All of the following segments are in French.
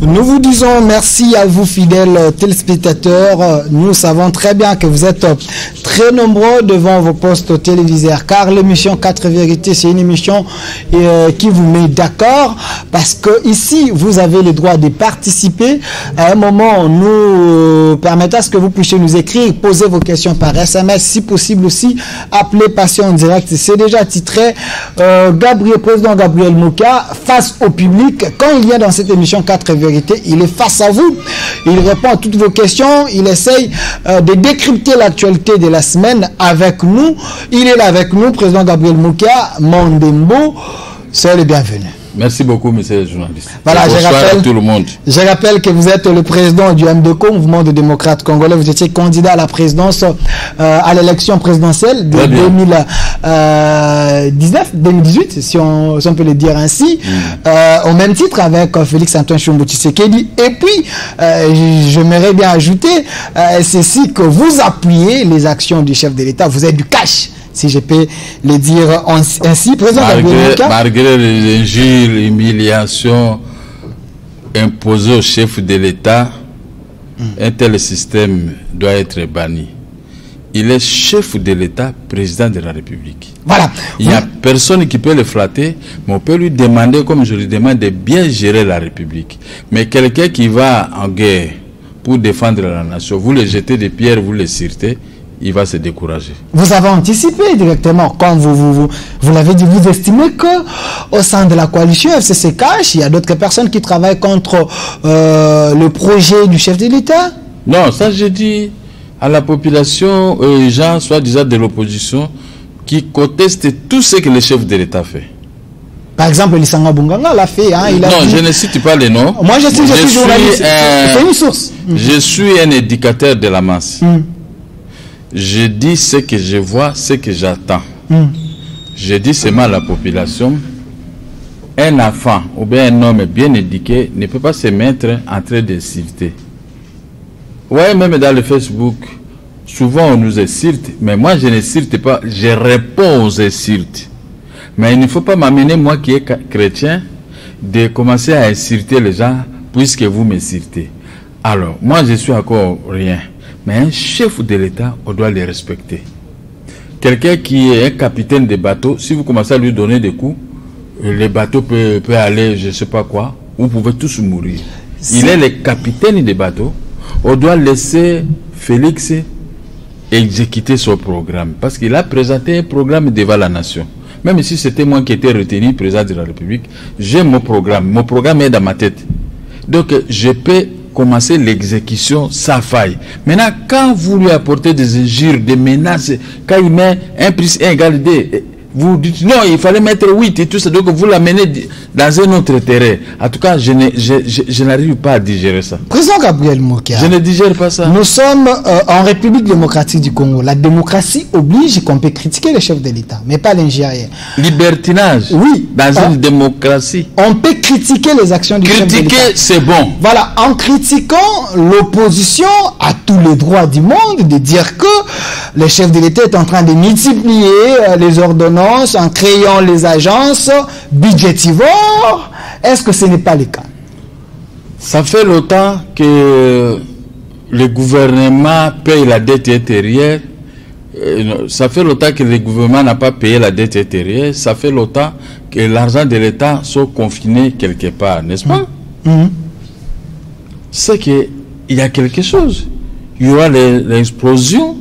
Nous vous disons merci à vous, fidèles téléspectateurs. Nous savons très bien que vous êtes très nombreux devant vos postes téléviseurs, car l'émission 4 vérités, c'est une émission qui vous met d'accord, parce que ici, vous avez le droit de participer. À un moment, nous permettons à ce que vous puissiez nous écrire, poser vos questions par SMS, si possible aussi, appeler Passion en direct. C'est déjà titré Président Gabriel Mouka face au public. Quand il vient dans cette émission 4 vérités, il est face à vous, il répond à toutes vos questions, il essaye de décrypter l'actualité de la semaine avec nous. Il est là avec nous, Président Gabriel Mouka, Mondembo, soyez le bienvenu. Merci beaucoup, monsieur le journaliste. Voilà, tout le monde. Je rappelle que vous êtes le président du MDCO, Mouvement de démocrates congolais. Vous étiez candidat à la présidence, à l'élection présidentielle de 2018, si on peut le dire ainsi, au même titre avec Félix-Antoine Tshilombo-Tshisekedi. Et puis, j'aimerais bien ajouter ceci, que vous appuyez les actions du chef de l'État. Vous êtes du cash, si je peux le dire ainsi. Président malgré les injures, l'humiliation imposée au chef de l'État, un tel système doit être banni. Il est chef de l'État, président de la République. Voilà. Il n'y a personne qui peut le flatter, mais on peut lui demander, comme je lui demande, de bien gérer la République. Mais quelqu'un qui va en guerre pour défendre la nation, vous le jetez des pierres, vous le cirtez, il va se décourager. Vous avez anticipé directement, quand vous l'avez dit, vous estimez que au sein de la coalition FCC-Cash, il y a d'autres personnes qui travaillent contre le projet du chef de l'État? Non, ça je dis à la population, les gens soi-disant de l'opposition, qui contestent tout ce que le chef de l'État fait. Par exemple, Lisanga Bunganga l'a fait. Hein, non, je ne cite pas les noms. Moi, je suis journaliste. C'est une source. Je suis un éducateur de la masse. Je dis ce que je vois, ce que j'attends. Je dis seulement à la population, un enfant ou bien un homme bien éduqué ne peut pas se mettre en train d'insulter. Ouais, même dans le Facebook, souvent on nous insulte, mais moi je n'insulte pas, je réponds aux insultes. Mais il ne faut pas m'amener, moi qui est chrétien, de commencer à insulter les gens puisque vous m'insultez. Alors, moi je suis encore rien. Mais un chef de l'État, on doit le respecter. Quelqu'un qui est un capitaine de bateau, si vous commencez à lui donner des coups, le bateau peut aller, je ne sais pas quoi, vous pouvez tous mourir. Il est le capitaine de bateau. On doit laisser Félix exécuter son programme. Parce qu'il a présenté un programme devant la nation. Même si c'était moi qui étais retenu président de la République, j'ai mon programme. Mon programme est dans ma tête. Donc, je peux commencer l'exécution sans faille. Maintenant, quand vous lui apportez des injures, des menaces, quand il met 1 + 1 = 2, vous dites non, il fallait mettre 8 et tout ça, donc vous l'amenez dans un autre terrain. En tout cas, je n'arrive pas à digérer ça. Président Gabriel Mouka, je ne digère pas ça. Nous sommes en République démocratique du Congo. La démocratie oblige qu'on peut critiquer le chef de l'État, mais pas l'ingénieur. Libertinage. Oui. Dans une démocratie. On peut critiquer les actions du chef de l'État. Critiquer, c'est bon. Voilà, en critiquant, l'opposition a tous les droits du monde de dire que le chef de l'État est en train de multiplier les ordonnances en créant les agences budgétivores. Est-ce que ce n'est pas le cas? Ça fait longtemps que le gouvernement paye la dette intérieure. Ça fait longtemps que le gouvernement n'a pas payé la dette intérieure. Ça fait longtemps que l'argent de l'État soit confiné quelque part, n'est-ce pas? C'est qu'il y a quelque chose. Il y aura l'explosion.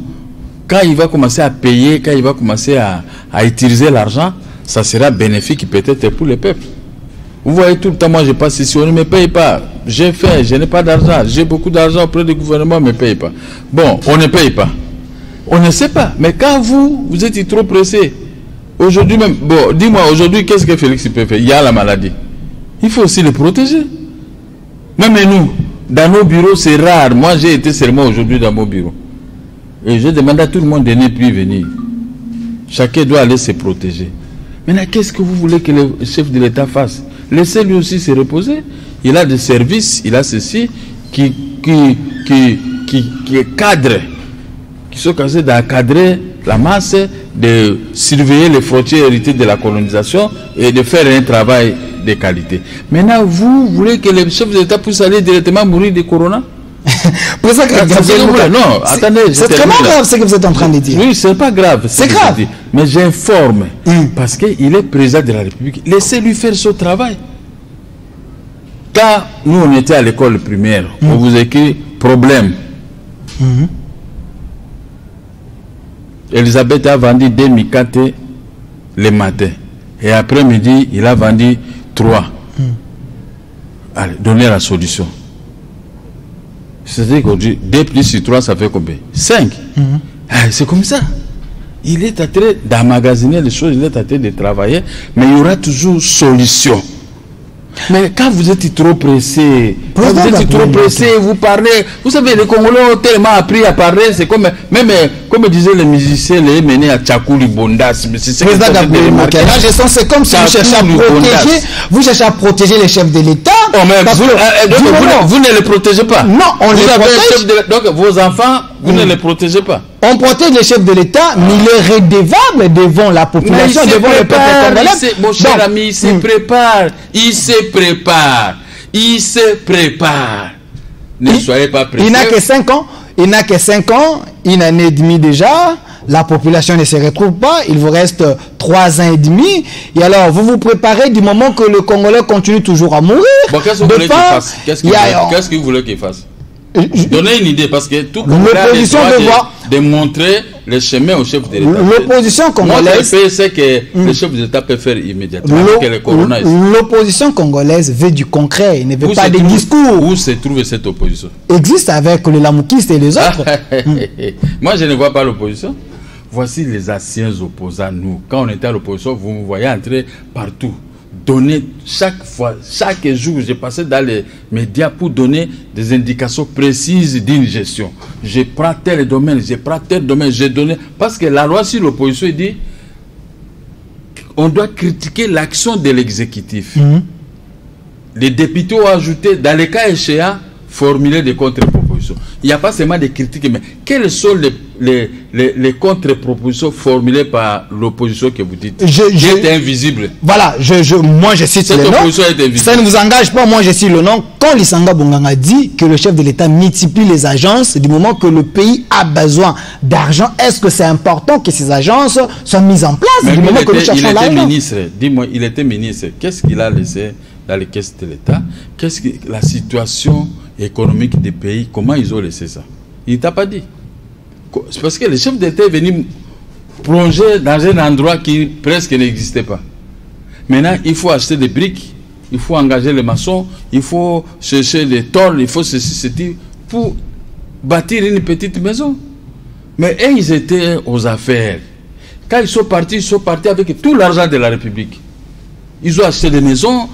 Quand il va commencer à payer, quand il va commencer à utiliser l'argent, ça sera bénéfique peut-être pour le peuple. Vous voyez, tout le temps, moi je passe ici, on ne me paye pas. J'ai fait, je n'ai pas d'argent, j'ai beaucoup d'argent auprès du gouvernement, on ne me paye pas. Bon, on ne paye pas. On ne sait pas. Mais quand vous êtes trop pressé, aujourd'hui même, bon, dis-moi, aujourd'hui, qu'est-ce que Félix peut faire? Il y a la maladie. Il faut aussi le protéger. Même nous, dans nos bureaux, c'est rare. Moi, j'ai été seulement aujourd'hui dans mon bureau. Et je demande à tout le monde de ne plus venir. Chacun doit aller se protéger. Maintenant, qu'est-ce que vous voulez que le chef de l'État fasse? Laissez-lui aussi se reposer. Il a des services, il a ceci qui cadre, qui sont capables d'encadrer la masse, de surveiller les frontières héritées de la colonisation et de faire un travail de qualité. Maintenant, vous voulez que les chefs d'État puissent aller directement mourir de corona? Pour ça que non, attendez, c'est très grave ce que vous êtes en train de dire. Oui, c'est pas grave. C'est grave. Mais j'informe parce qu'il est président de la République. Laissez-lui faire son travail. Quand nous on était à l'école primaire, on vous écrit problème. Elisabeth a vendu 2 micates le matin. Et après-midi, il a vendu 3. Allez, donnez la solution. C'est-à-dire qu'aujourd'hui, 2 plus 3, ça fait combien? 5. C'est comme ça. Il est en train d'emmagasiner les choses, il est en train de travailler, mais il y aura toujours solution. Mais quand vous êtes trop pressé, vous parlez, vous savez, les Congolais ont tellement appris à parler, c'est comme, même comme disaient les musiciens, les menés à Tchakouli Bondas. C'est comme si vous cherchez à protéger les chefs de l'État. Vous ne les protégez pas. Non, on les protège. Donc vos enfants, vous ne les protégez pas. On protège les chefs de l'État, mais il est redevable devant la population, devant le peuple congolais. Mon cher ami, il se prépare. Il se prépare. Il se prépare. Ne soyez pas pressés. Il n'a que 5 ans. Il n'a que 5 ans, 1 année et demie déjà. La population ne se retrouve pas. Il vous reste 3 ans et demi. Et alors, vous vous préparez du moment que le Congolais continue toujours à mourir. Bon, qu'est-ce que vous voulez qu'il fasse? Qu'est-ce que vous voulez qu'il fasse? Donnez une idée, parce que tout l'opposition de montrer le chemin au chef de l'État. L'opposition congolaise, c'est que le chef de l'État peut faire immédiatement. L'opposition congolaise veut du concret, il ne veut pas des discours. Où se trouve cette opposition? Existe avec le Lamoukiste et les autres. Moi, je ne vois pas l'opposition. Voici les anciens opposants, nous. Quand on était à l'opposition, vous me voyez entrer partout. Donner chaque fois, chaque jour, j'ai passé dans les médias pour donner des indications précises d'une gestion. Je prends tel domaine, j'ai donné. Parce que la loi sur l'opposition dit on doit critiquer l'action de l'exécutif. Les députés ont ajouté, dans les cas échéants, formuler des contre-propositions. Il n'y a pas seulement des critiques, mais quelles sont les contre-propositions formulées par l'opposition que vous dites qui est invisible? Voilà, moi je cite le nom. Ça ne vous engage pas, moi je cite le nom. Quand Lissanga Bonganga dit que le chef de l'État multiplie les agences du moment que le pays a besoin d'argent, est-ce que c'est important que ces agences soient mises en place mais du moment que nous cherchons l'argent? Il était ministre, dis-moi, il était ministre. Qu'est-ce qu'il a laissé dans les caisses de l'État? Qu'est-ce que la situation économique des pays, comment ils ont laissé ça? Il ne t'a pas dit. C'est parce que le chef d'État est venu plonger dans un endroit qui presque n'existait pas. Maintenant, il faut acheter des briques, il faut engager les maçons, il faut chercher des tôles, il faut ceci pour bâtir une petite maison. Mais ils étaient aux affaires. Quand ils sont partis avec tout l'argent de la République. Ils ont acheté des maisons,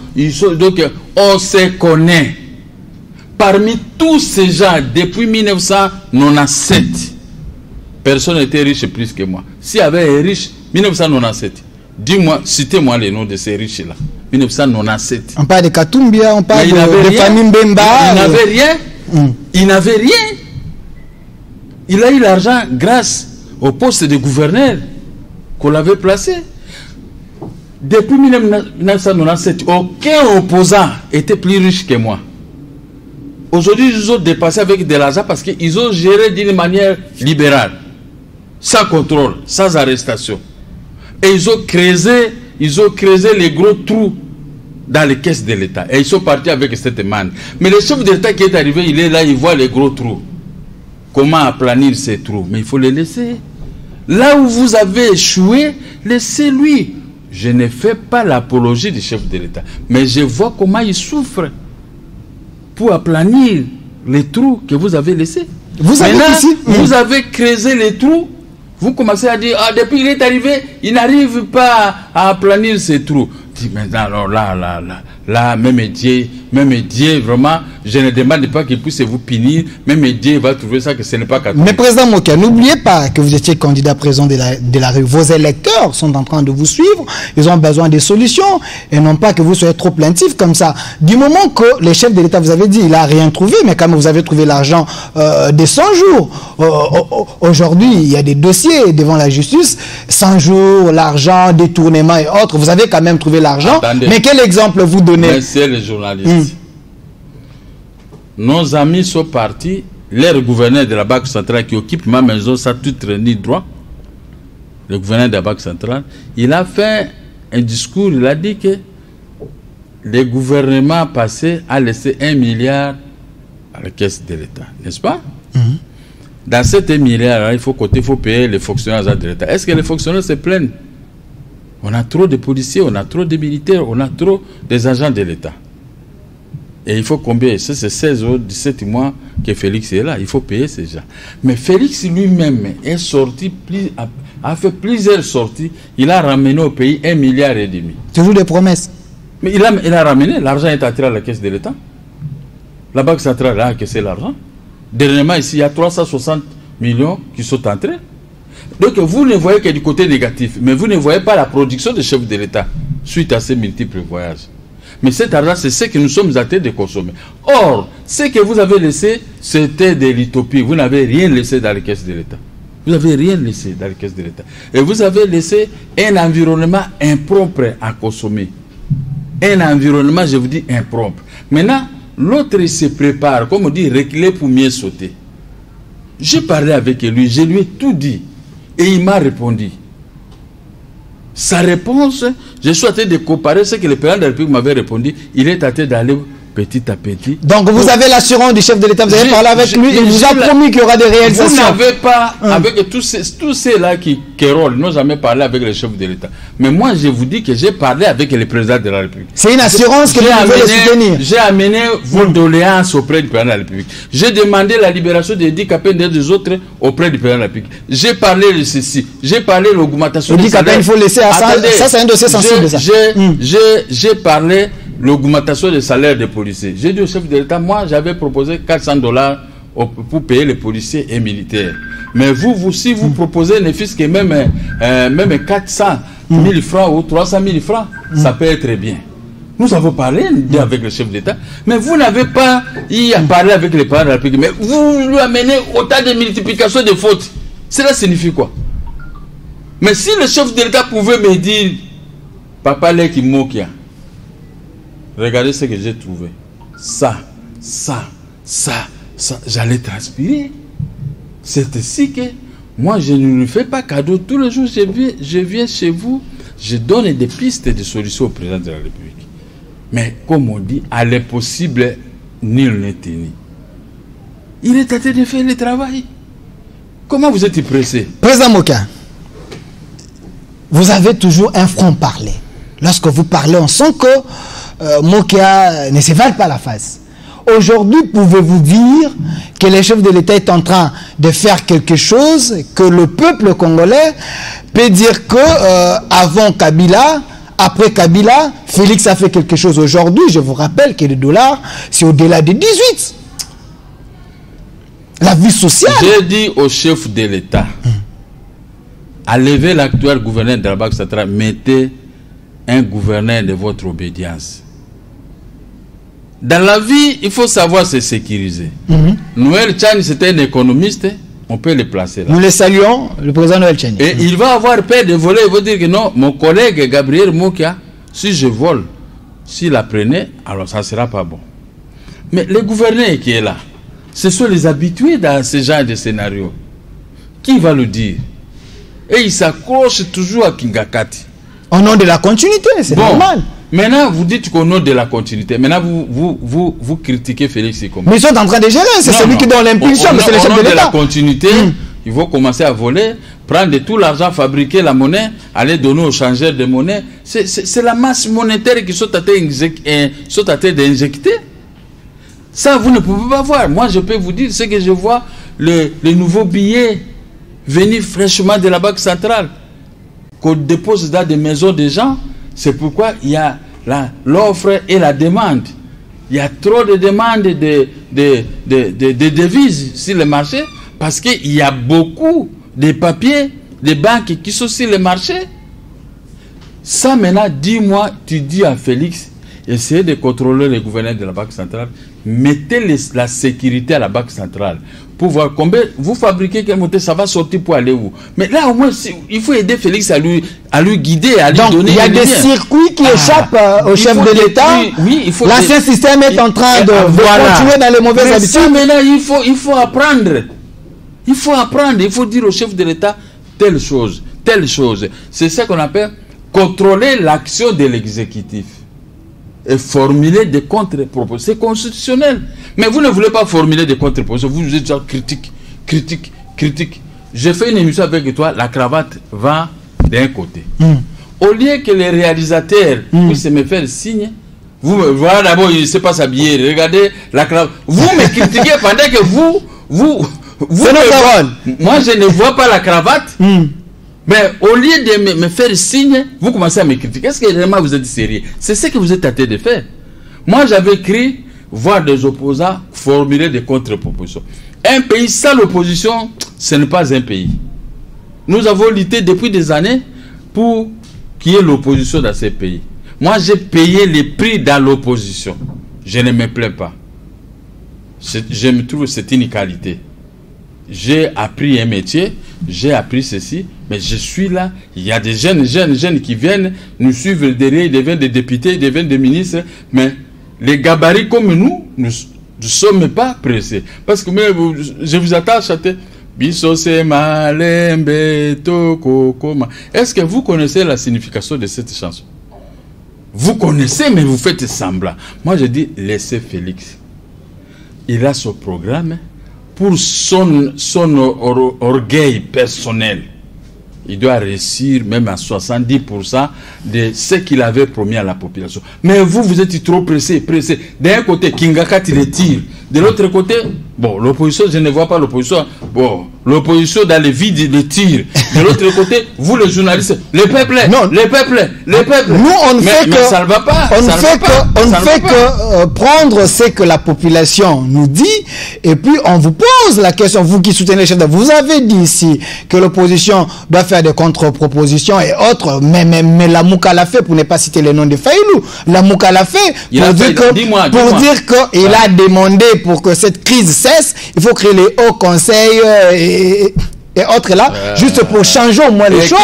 donc on se connaît. Parmi tous ces gens, depuis 1997, personne n'était riche plus que moi. S'il y avait un riche, 1997, dis-moi, citez-moi les noms de ces riches-là. 1997. On parle de Katumbia, on parle de famille Mbemba. Il n'avait rien. Il n'avait rien. Il a eu l'argent grâce au poste de gouverneur qu'on l'avait placé. Depuis 1997, aucun opposant était plus riche que moi. Aujourd'hui, ils ont dépassé avec de l'argent parce qu'ils ont géré d'une manière libérale, sans contrôle, sans arrestation. Et ils ont creusé les gros trous dans les caisses de l'État. Et ils sont partis avec cette manne. Mais le chef d'État qui est arrivé, il est là, il voit les gros trous. Comment aplanir ces trous? Mais il faut les laisser. Là où vous avez échoué, laissez-lui. Je ne fais pas l'apologie du chef de l'État. Mais je vois comment il souffre pour aplanir les trous que vous avez laissés. Vous avez creusé les trous. Vous commencez à dire, depuis qu'il est arrivé, il n'arrive pas à aplanir ces trous. Maintenant, alors là, même Dieu, vraiment, je ne demande pas qu'il puisse vous punir, même Dieu va trouver ça que ce n'est pas catholique. Mais président Mokia, n'oubliez pas que vous étiez candidat président de la rue. Vos électeurs sont en train de vous suivre, ils ont besoin de solutions, et non pas que vous soyez trop plaintif comme ça. Du moment que les chefs de l'État, vous avez dit, il n'a rien trouvé, mais quand même vous avez trouvé l'argent des 100 jours. Aujourd'hui, il y a des dossiers devant la justice, 100 jours, l'argent, détournement et autres, vous avez quand même trouvé l'argent. Mais quel exemple vous donnez? Monsieur les journalistes, nos amis sont partis, leur gouverneur de la Banque centrale qui occupe ma maison, ça tout ni droit, le gouverneur de la Banque centrale, il a fait un discours, il a dit que le gouvernement passé a laissé 1 milliard à la caisse de l'État, n'est-ce pas? Dans cet 1 milliard, il faut payer les fonctionnaires de l'État. Est-ce que les fonctionnaires se plaignent? On a trop de policiers, on a trop de militaires, on a trop des agents de l'État. Et il faut combien? C'est 16 ou 17 mois que Félix est là. Il faut payer ces gens. Mais Félix lui-même est sorti, a fait plusieurs sorties. Il a ramené au pays 1,5 milliard. Toujours des promesses. Mais il a ramené. L'argent est attiré à la caisse de l'État. La Banque centrale a encaissé l'argent. Dernièrement, ici, il y a 360 millions qui sont entrés. Donc, vous ne voyez que du côté négatif. Mais vous ne voyez pas la production des chefs de l'État suite à ces multiples voyages. Mais cet argent, c'est ce que nous sommes en train de consommer. Or, ce que vous avez laissé, c'était de l'utopie. Vous n'avez rien laissé dans les caisses de l'État. Vous n'avez rien laissé dans les caisses de l'État. Et vous avez laissé un environnement impropre à consommer. Un environnement, je vous dis, impropre. Maintenant, l'autre, il se prépare, comme on dit, reculer pour mieux sauter. J'ai parlé avec lui, je lui ai tout dit. Et il m'a répondu. Sa réponse, je suis en train de comparer ce que le président de la République m'avait répondu. Il est en train d'aller petit à petit. Donc vous avez l'assurance du chef de l'État, vous avez parlé avec lui, il vous a promis qu'il y aura des réalisations. Vous n'avez pas, avec tous ceux-là qui rôlent, n'ont jamais parlé avec le chef de l'État. Mais moi, je vous dis que j'ai parlé avec le président de la République. C'est une assurance que vous pouvez le soutenir. J'ai amené vos doléances auprès du président de la République. J'ai demandé la libération des handicapés et des autres auprès du président de la République. J'ai parlé de ceci. J'ai parlé de l'augmentation des salaires. Il faut laisser à ça. Ça, c'est un dossier sensible. J'ai parlé l'augmentation des salaires des policiers. J'ai dit au chef de l'État, moi j'avais proposé $400 pour payer les policiers et militaires. Mais si vous proposez ne fût-ce que même 400 000 francs ou 300 000 francs, ça peut être bien. Nous avons parlé avec le chef d'État, mais vous n'avez pas parlé avec les parents de la République. Mais vous lui amenez autant de multiplication de fautes. Cela signifie quoi? Mais si le chef de l'État pouvait me dire, Papa Leki Mokia, regardez ce que j'ai trouvé. Ça, j'allais transpirer. C'est ainsi que moi, je ne lui fais pas cadeau. Tous les jours, je viens chez vous, je donne des pistes de solutions au président de la République. Mais comme on dit, à l'impossible, nul n'est tenu. Il est en train de faire le travail. Comment vous êtes pressé? Président Mokia, vous avez toujours un franc-parler. Lorsque vous parlez, on sent que Mokia ne se vale pas la face. Aujourd'hui, pouvez-vous dire que le chef de l'État est en train de faire quelque chose, que le peuple congolais peut dire que avant Kabila, après Kabila, Félix a fait quelque chose. Aujourd'hui, je vous rappelle que le dollar, c'est au-delà de 18. La vie sociale. J'ai dit au chef de l'État, à lever l'actuel gouverneur de la Banque centrale, mettez un gouverneur de votre obédience. Dans la vie, il faut savoir se sécuriser. Noël Tchani, c'était un économiste, on peut le placer là. Nous le saluons, le président Noël Tchani. Et il va avoir peur de voler, il va dire que non, mon collègue Gabriel Mokia, si je vole, s'il apprenait, alors ça ne sera pas bon. Mais le gouverneur qui est là, ce sont les habitués dans ce genre de scénario. Qui va le dire? Et il s'accroche toujours à Kingakati. Au nom de la continuité, c'est normal. Maintenant, vous dites qu'au nom de la continuité, maintenant vous critiquez Félix Sikomba. Mais ils sont en train de gérer, c'est celui qui donne l'impulsion, mais c'est le chef de l'État. Au nom de la continuité, il faut commencer à voler, prendre tout l'argent, fabriquer la monnaie, aller donner aux changeurs de monnaie. C'est la masse monétaire qui sont en train d'injecter. Ça, vous ne pouvez pas voir. Moi, je peux vous dire ce que je vois, les nouveaux billets venus fraîchement de la Banque centrale, qu'on dépose dans des maisons des gens. C'est pourquoi il y a l'offre et la demande. Il y a trop de demandes de devises sur le marché parce qu'il y a beaucoup de papiers, de banques qui sont sur le marché. Ça maintenant, dis-moi, tu dis à Félix, essayez de contrôler les gouverneurs de la Banque centrale, mettez la sécurité à la Banque centrale pour voir combien vous fabriquez, quel moteur ça va sortir pour aller où. Mais là, au moins, il faut aider Félix à lui guider, à lui donc, donner. Il y a des circuits qui échappent au chef de l'État. Oui, il faut. L'ancien système est en train de continuer dans les mauvaises habitudes. Mais là, il faut apprendre. Il faut apprendre. Il faut dire au chef de l'État telle chose, telle chose. C'est ça qu'on appelle contrôler l'action de l'exécutif et formuler des contre-propositions. C'est constitutionnel. Mais vous ne voulez pas formuler des contre-propositions. Vous êtes genre critique. J'ai fait une émission avec toi, la cravate va d'un côté. Au lieu que les réalisateurs puissent me faire signe, voilà d'abord, il ne sait pas s'habiller. Regardez la cravate. Vous me critiquez pendant que vous moi, je ne vois pas la cravate. Mais au lieu de me faire signe, vous commencez à me critiquer. Est-ce que vraiment vous êtes sérieux? C'est ce que vous êtes tenté de faire. Moi, j'avais écrit voir des opposants formuler des contre-propositions. Un pays sans l'opposition, ce n'est pas un pays. Nous avons lutté depuis des années pour qu'il y ait l'opposition dans ces pays. Moi, j'ai payé les prix dans l'opposition. Je ne me plains pas. Je me trouve que c'est une qualité. J'ai appris un métier, j'ai appris ceci, mais je suis là. Il y a des jeunes qui viennent nous suivre derrière, ils deviennent des députés, ils deviennent des ministres, mais les gabarits comme nous ne sommes pas pressés. Parce que je vous attends à chanter. Est-ce que vous connaissez la signification de cette chanson? Vous connaissez, mais vous faites semblant. Moi, je dis, laissez Félix. Il a son programme pour son orgueil personnel. Il doit réussir même à 70% de ce qu'il avait promis à la population. Mais vous êtes trop pressé. D'un côté, Kingakat, il les tire. De l'autre côté, bon, l'opposition, je ne vois pas l'opposition. Bon, l'opposition dans les vides, il les tire. De l'autre côté, vous les journalistes, les peuples. Nous, on ne fait que, ça ne va pas. On ne fait que prendre ce que la population nous dit, et puis on vous pose la question, vous qui soutenez les chefs d'État. Vous avez dit ici que l'opposition doit faire des contre-propositions et autres, mais la Mouka l'a fait, pour ne pas citer le nom de Faïlou. La Mouka l'a fait pour dire qu'il a demandé pour que cette crise cesse, il faut créer les hauts conseils et autres là, juste pour changer au moins les choses.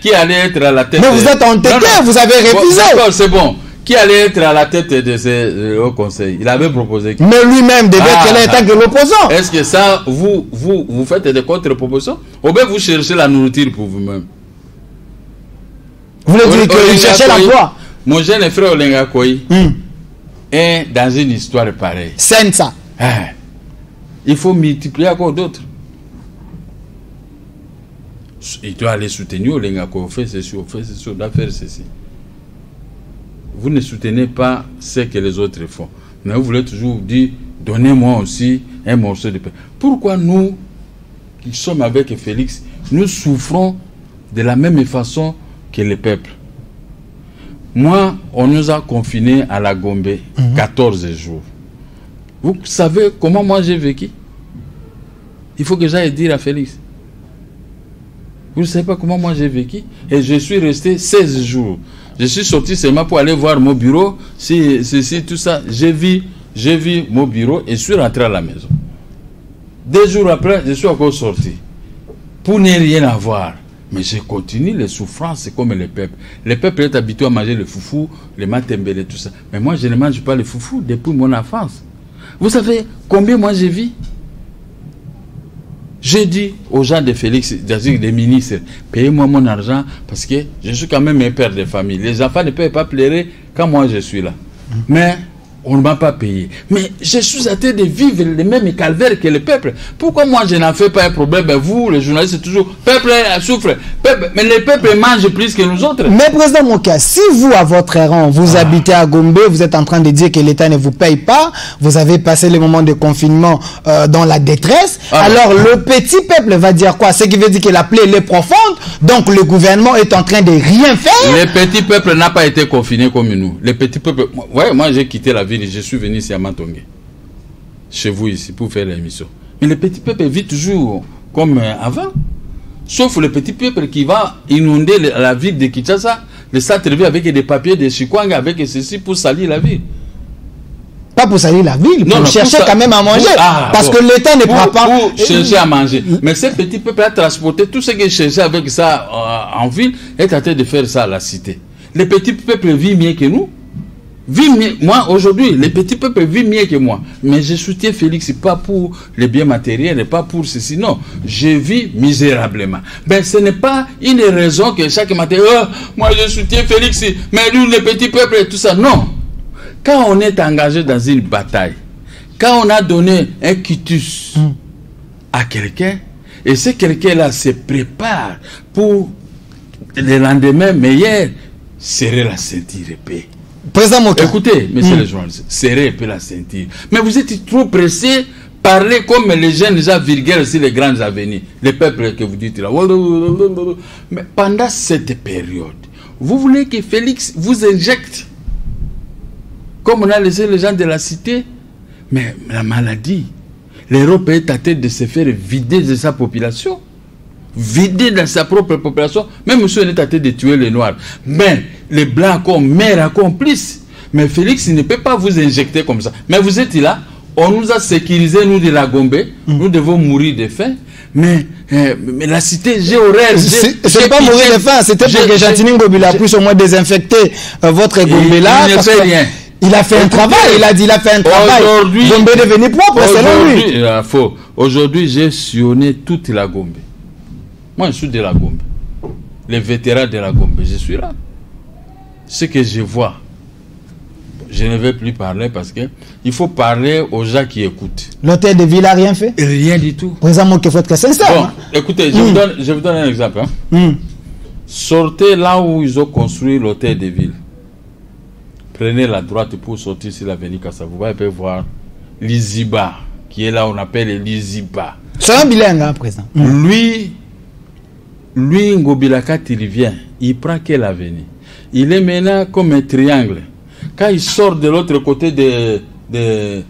Qui allait être à la tête? Mais vous êtes entêté, vous avez refusé. D'accord, c'est bon. Qui allait être à la tête de ces hauts conseils? Il avait proposé qui? Mais lui-même devait être en tant que l'opposant. Est-ce que ça, vous faites des contre-propositions? Ou bien vous cherchez la nourriture pour vous-même? Vous voulez dire qu'il cherchait l'emploi? Mon jeune frère Olenga Koyi est dans une histoire pareille. C'est ça. Il faut multiplier encore d'autres. Il doit aller soutenir Olenga Koyi, on fait ceci, on doit faire ceci. Vous ne soutenez pas ce que les autres font. Mais vous voulez toujours dire, donnez-moi aussi un morceau de pain. Pourquoi nous, qui sommes avec Félix, nous souffrons de la même façon que le peuple? Moi, on nous a confinés à la Gombe 14 jours. Vous savez comment moi j'ai vécu? Il faut que j'aille dire à Félix. Vous ne savez pas comment moi j'ai vécu? Et je suis resté 16 jours. Je suis sorti seulement pour aller voir mon bureau. Ceci, tout ça. J'ai vu mon bureau et je suis rentré à la maison. 2 jours après, je suis encore sorti. Pour ne rien avoir. Mais je continue les souffrances comme le peuple. Le peuple est habitué à manger le foufou, les matembele, tout ça. Mais moi, je ne mange pas le foufou depuis mon enfance. Vous savez combien moi j'ai vu? J'ai dit aux gens de Félix, des ministres, payez-moi mon argent parce que je suis quand même un père de famille. Les enfants ne peuvent pas pleurer quand moi je suis là. Mais on ne m'a pas payé. Mais je suis en train de vivre le même calvaire que le peuple. Pourquoi moi je n'en fais pas un problème? Ben vous, les journalistes, c'est toujours peuple souffre. Mais le peuple mange plus que nous autres. Mais président Mouka, si vous, à votre rang, vous habitez à Gombe, vous êtes en train de dire que l'État ne vous paye pas, vous avez passé les moments de confinement dans la détresse, alors le petit peuple va dire quoi? Ce qui veut dire que la plaie est profonde, donc le gouvernement est en train de rien faire. Le petit peuple n'a pas été confiné comme nous. Le petit peuple, ouais, moi j'ai quitté la ville. Je suis venu ici à Matongé, chez vous ici, pour faire l'émission. Mais le petit peuple vit toujours comme avant. Sauf le petit peuple qui va inonder la ville de Kinshasa, le centre-ville avec des papiers de Chikwanga, avec ceci pour salir la ville. Pas pour salir la ville, pour chercher quand même à manger. Parce que l'État ne prend pas... Pour chercher à manger. Mais ces petits peuples à transporter tout ce qu'ils cherchaient avec ça en ville, est en train de faire ça à la cité. Les petits peuples vivent mieux que nous. Moi, aujourd'hui, les petits peuples vivent mieux que moi. Mais je soutiens Félix, pas pour les biens matériels, pas pour ceci. Non, je vis misérablement. Ben, ce n'est pas une raison que chaque matin, oh, moi je soutiens Félix, mais nous, les petits peuples et tout ça. Non. Quand on est engagé dans une bataille, quand on a donné un quitus à quelqu'un, et ce quelqu'un-là se prépare pour le lendemain meilleur, serrer la ceinture épée. Écoutez, monsieur le journaliste, serrer épée la ceinture. Mais vous êtes trop pressé, parler comme les jeunes gens vulgaires sur les grandes avenirs, les peuples que vous dites là. Mais pendant cette période, vous voulez que Félix vous injecte comme on a laissé les gens de la cité, mais la maladie, l'Europe est à tête de se faire vider de sa population, vider de sa propre population. Même monsieur est à tête de tuer les Noirs. Mais les Blancs comme mère complice. Mais Félix ne peut pas vous injecter comme ça. Mais vous êtes là, on nous a sécurisé, nous de la Gombe, nous devons mourir de faim. Mais la cité, j'ai horreur. Ce n'est pas mourir de faim, c'était pour que Jantini Ngobila puisse au moins désinfecter votre Gombe là. Il ne fait rien. Il a fait un travail, il a dit il a fait un travail. Gombe est devenu propre, selon lui. Faux. Aujourd'hui, j'ai sillonné toute la Gombe. Moi, je suis de la Gombe. Les vétérans de la Gombe, je suis là. Ce que je vois, je ne vais plus parler parce que il faut parler aux gens qui écoutent. L'hôtel de ville n'a rien fait? Rien du tout. Présentement, qu'il faut être sincère. Bon, écoutez, je vous donne un exemple. Sortez là où ils ont construit l'hôtel de ville. Prenez la droite pour sortir sur l'avenue Kassavouba et puis voir l'Iziba, qui est là, on appelle l'Iziba. C'est un bilingue, hein, présent. Lui, Ngobilaka, il vient, il prend quelle avenue? Il est maintenant comme un triangle. Quand il sort de l'autre côté de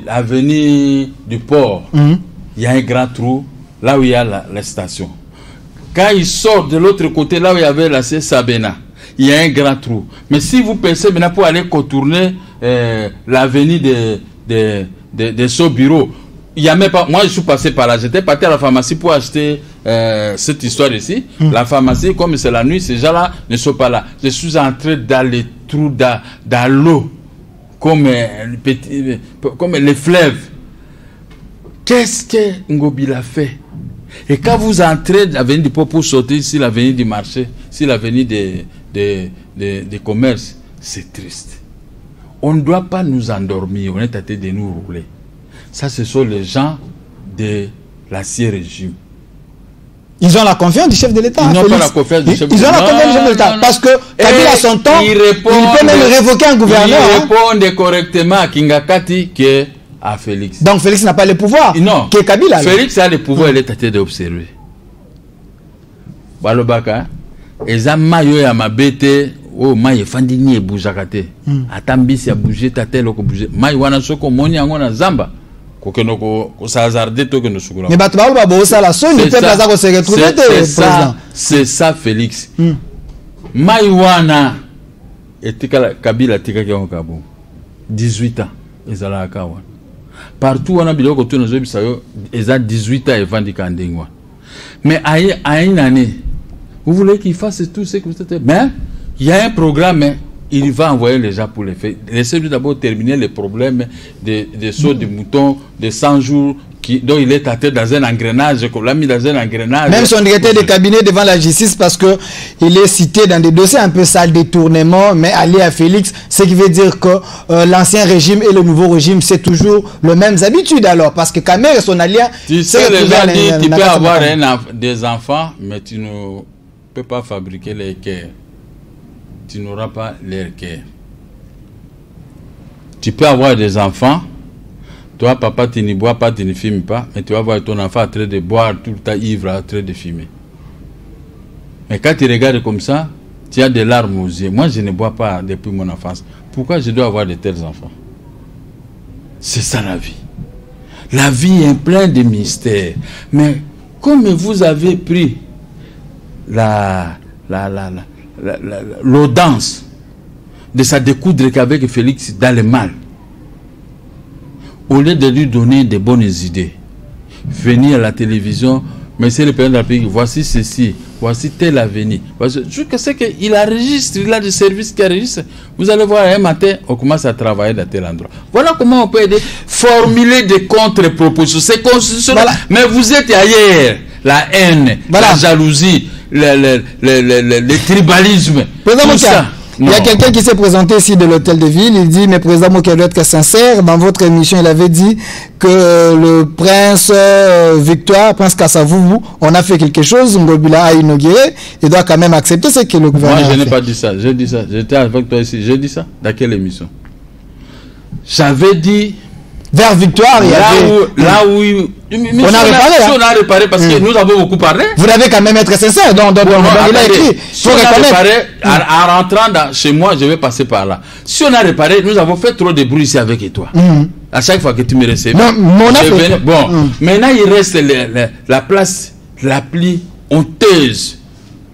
l'avenue du port, il y a un grand trou, là où il y a la station. Quand il sort de l'autre côté, là où il y avait la Sabena, il y a un grand trou. Mais si vous pensez maintenant pour aller contourner l'avenue de ce bureau, il y a même pas. Moi, je suis passé par là. J'étais parti à la pharmacie pour acheter cette histoire ici. La pharmacie, comme c'est la nuit, ces gens-là ne sont pas là. Je suis entré dans les trous, dans l'eau, comme les fleuves. Qu'est-ce que Ngobila fait? Et quand vous entrez dans l'avenue du port pour sortir ici, l'avenue du marché, ici, l'avenue des commerces, c'est triste. On ne doit pas nous endormir, on est à tête de nous rouler. Ça, ce sont les gens de l'ancien régime. Ils ont la confiance du chef de l'État. Ils n'ont pas la confiance du chef de l'État. Ils ont la confiance du chef de l'État. Parce que Kabila, à son temps, il peut même révoquer un gouverneur. Il répond correctement à Kingakati que à Félix. Donc Félix n'a pas le pouvoir. Non. Que Kabila. Félix a le pouvoir, il est à tête d'observer. Balobaka. Eza mayo ya mabete o maye fandi ni ebuzakate atambisi ya bouger tatel ko bouger mayi wana soko moni yango na zamba ko keno ko sazarde to que no sukura mais bato ba bo ça la soni peut plaza ko se retrouver président. C'est ça Félix. Mayi wana etika Kabila tika ki on kabo 18 ans ezala akawa partout wana biloko to na zo bisayo eza 18 ans evandika ndengwa mais à une année. Vous voulez qu'il fasse tout ce que vous faites? Mais il y a un programme, il va envoyer les gens pour les faire. Laissez-lui d'abord terminer les problèmes des sauts de moutons, de 100 jours, dont il est atteint dans un engrenage, qu'on l'a mis dans un engrenage. Même son directeur de cabinet devant la justice, parce que il est cité dans des dossiers un peu sales, détournement, mais allié à Félix, ce qui veut dire que l'ancien régime et le nouveau régime, c'est toujours les mêmes habitudes alors, parce que Kamer et son allié... Tu sais, les gens disent, tu peux avoir des enfants, mais tu ne peux pas fabriquer les cœurs. Tu n'auras pas leur cœur. Tu peux avoir des enfants. Toi, papa, tu ne bois pas, tu ne fumes pas, mais tu vas voir ton enfant en train de boire tout le temps ivre, en train de fumer. Mais quand tu regardes comme ça, tu as des larmes aux yeux. Moi, je ne bois pas depuis mon enfance. Pourquoi je dois avoir de tels enfants? C'est ça la vie. La vie est pleine de mystères. Mais comme vous avez pris la l'audace de sa découdre qu'avec Félix dans le mal. Au lieu de lui donner des bonnes idées, venir à la télévision, monsieur le président de la République, voici ceci, voici tel avenir. Je sais qu'il enregistre, il a des services qui enregistrent. Vous allez voir, un matin, on commence à travailler dans tel endroit. Voilà comment on peut aider. Formuler des contre-propositions. C'est constitutionnel. Voilà. Mais vous êtes ailleurs. La haine, voilà. La jalousie, le tribalisme. Tout ça. Il y a quelqu'un qui s'est présenté ici de l'hôtel de ville. Il dit, mais président Mokia doit être sincère. Dans votre émission, il avait dit que le prince Victoire, prince Kassavoubou, on a fait quelque chose. Ngobila a inauguré. Il doit quand même accepter ce que le gouvernement a fait. Moi, je n'ai pas dit ça. J'ai dit ça. J'étais avec toi ici. J'ai dit ça. Dans quelle émission? J'avais dit. Vers Victoire, il y avait... Là où on a réparé. On a réparé parce que nous avons beaucoup parlé. Vous devez quand même être sincère. Donc il a écrit. Si on a réparé, en rentrant chez moi, je vais passer par là. Si on a réparé, nous avons fait trop de bruit ici avec toi. À chaque fois que tu me recevais. Bon, maintenant il reste la place la plus honteuse.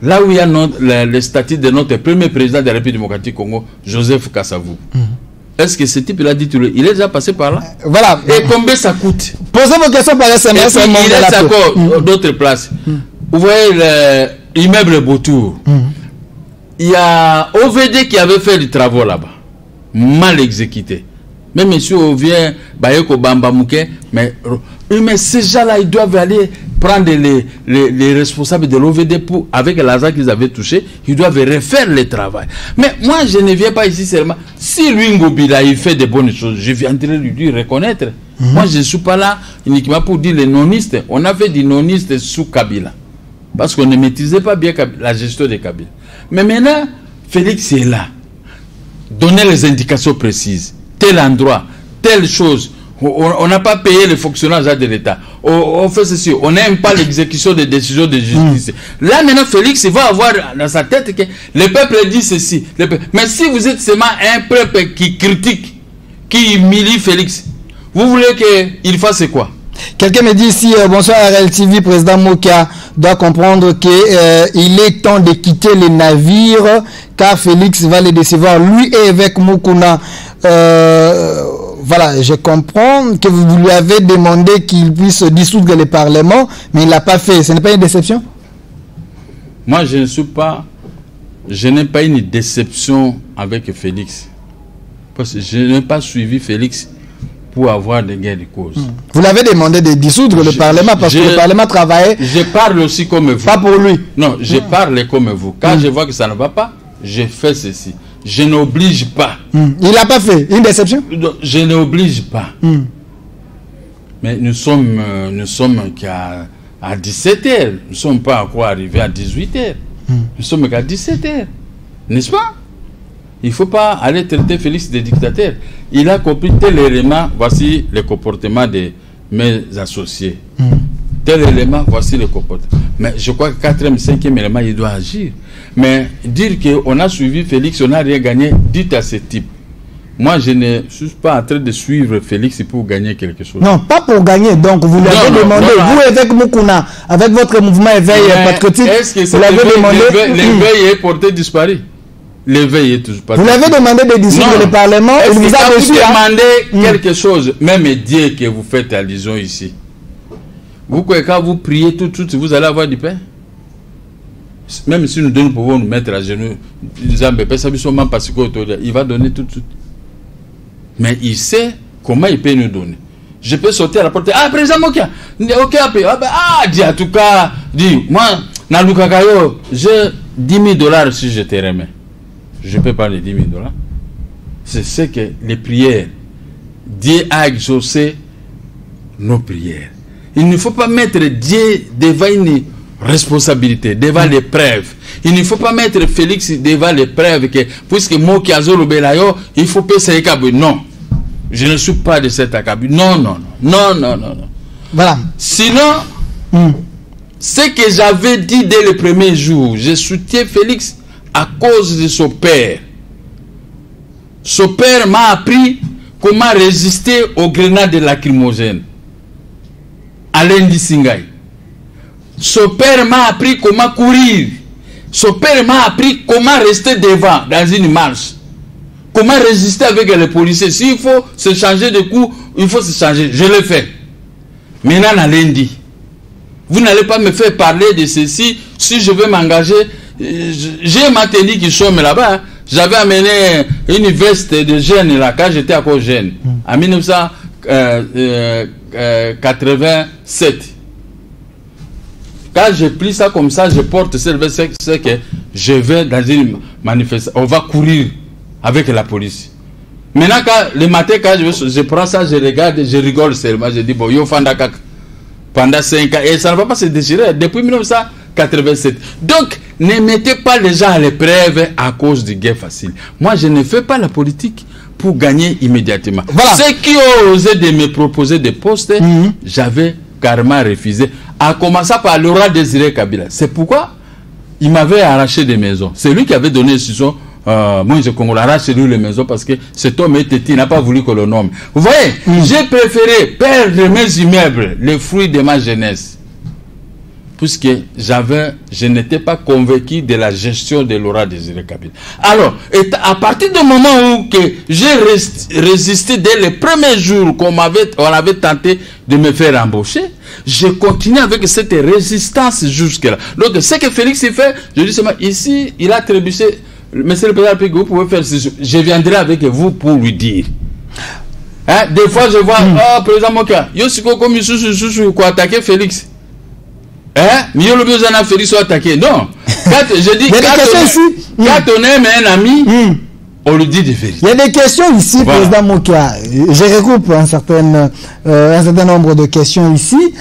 Là où il y a le statut de notre premier président de la République démocratique du Congo, Joseph Kassavoubou. Est-ce que ce type l'a dit tout il est déjà passé par là? Voilà. Et combien ça coûte? Posez vos questions par SMS. Il reste encore d'autres places. Vous voyez l'immeuble Beautour. Il y a OVD qui avait fait du travaux là-bas. Mal exécuté. Mais monsieur vient, Bayeko Bambamouké, mais ces gens-là, ils doivent aller prendre les responsables de l'OVD pour, avec l'argent qu'ils avaient touché, ils doivent refaire le travail. Mais moi, je ne viens pas ici seulement. Si lui, Ngobila, il fait de bonnes choses, je viendrai lui reconnaître. Moi, je ne suis pas là uniquement pour dire les nonistes. On a fait des nonistes sous Kabila. Parce qu'on ne maîtrisait pas bien la gestion de Kabila. Mais maintenant, Félix est là. Donner les indications précises. Tel endroit, telle chose. On n'a pas payé les fonctionnaires de l'État. On fait ceci. On n'aime pas l'exécution des décisions de justice. Là, maintenant, Félix, il va avoir dans sa tête que le peuple dit ceci. Mais si vous êtes seulement un peuple qui critique, qui humilie Félix, vous voulez qu'il fasse quoi? Quelqu'un me dit ici, bonsoir RLTV, président Mokia doit comprendre qu'il est temps de quitter les navires car Félix va les décevoir. Lui et avec Mukuna, voilà, je comprends que vous lui avez demandé qu'il puisse dissoudre le Parlement, mais il ne l'a pas fait. Ce n'est pas une déception? Moi, je n'ai pas une déception avec Félix. Parce que je n'ai pas suivi Félix pour avoir des gains de cause. Vous l'avez demandé de dissoudre le Parlement parce que le Parlement travaillait. Je parle aussi comme vous. Pas pour lui. Non, je parle comme vous. Quand je vois que ça ne va pas, je fais ceci. Je n'oblige pas. Il n'a pas fait. Une déception? Je n'oblige pas. Mais nous sommes qu'à 17h. Nous ne sommes pas encore arrivés à 18h. Nous sommes qu'à 17h. N'est-ce pas? Il ne faut pas aller traiter Félix de dictateur. Il a compris tel élément, voici le comportement de mes associés. Tel élément, voici le comportement. Mais je crois que 4e, 5e élément, il doit agir. Mais dire qu'on a suivi Félix, on n'a rien gagné, dites à ce type. Moi, je ne suis pas en train de suivre Félix pour gagner quelque chose. Non, pas pour gagner. Donc, vous l'avez demandé, vous avec Mukuna, avec votre mouvement Éveil patriotique, vous l'avez demandé. L'éveil est porté disparu. L'éveil est toujours pas. Vous l'avez demandé de dissoudre le Parlement et vous avez reçu. Vous demandez quelque chose, même Dieu que vous faites allusion ici. Vous, quand vous priez tout de suite, vous allez avoir du pain. Même si nous pouvons nous mettre à genoux, il va donner tout de suite. Mais il sait comment il peut nous donner. Je peux sauter à la porte. Ah, président Mokia, ok, dis en tout cas, dis, moi, Nalukakayo, j'ai 10 000 $ si je te remets. Je peux parler de 10 000 $. C'est ce que les prières. Dieu a exaucé nos prières. Il ne faut pas mettre Dieu devant une responsabilité, devant les preuves. Il ne faut pas mettre Félix devant les preuves que, puisque Mokia Zolo Belayo, il faut payer ça. Non. Je ne suis pas de cet acabit. Non. Voilà. Sinon, ce que j'avais dit dès le premier jour, je soutiens Félix à cause de son père. Son père m'a appris comment résister aux grenades lacrymogènes. Alain Disingay. Son père m'a appris comment courir Son père m'a appris comment rester devant dans une marche. Comment résister avec les policiers. S'il faut se changer de coup, il faut se changer. Je le fais. Maintenant, à lundi, vous n'allez pas me faire parler de ceci. Si je veux m'engager, j'ai ma tenue qui chôme là-bas. J'avais amené une veste de jeune là, quand j'étais encore jeune, en 1987. Quand j'ai pris ça comme ça, je porte cette veste, c'est que je vais dans une manifestation. On va courir avec la police. Maintenant, le matin, quand je prends ça, je regarde, je rigole seulement. Je dis, bon, yo fanda kak. Pendant 5 ans, et ça ne va pas se déchirer depuis 1987. Donc, ne mettez pas les gens à l'épreuve à cause du gain facile. Moi, je ne fais pas la politique pour gagner immédiatement. Voilà. Ceux qui ont osé de me proposer des postes, j'avais carrément refusé. À commencer par Laurent Désiré Kabila. C'est pourquoi il m'avait arraché des maisons. C'est lui qui avait donné l'instruction. Moi, je arrache lui les maisons parce que cet homme il n'a pas voulu que le nomme. Vous voyez, j'ai préféré perdre mes immeubles, les fruits de ma jeunesse, puisque je n'étais pas convaincu de la gestion de Laurent Désiré Kabila. Alors, à partir du moment où j'ai résisté dès les premiers jours qu'on avait tenté de me faire embaucher, je continue avec cette résistance jusque-là. Donc, ce que Félix fait, je dis seulement, ici, il a trébuché. Monsieur le président, vous pouvez faire ceci. Je viendrai avec vous pour lui dire. Hein? Des fois, je vois, oh, président Moka, yo siko comme quoi attaquer Félix. Hein? Mais yo le besoin de Félix soit attaqué. Non. Quand je dis, quand on aime un ami, on lui dit des vérités. Il y a des questions ici, voilà. Président Moka. Je regroupe un certain nombre de questions ici.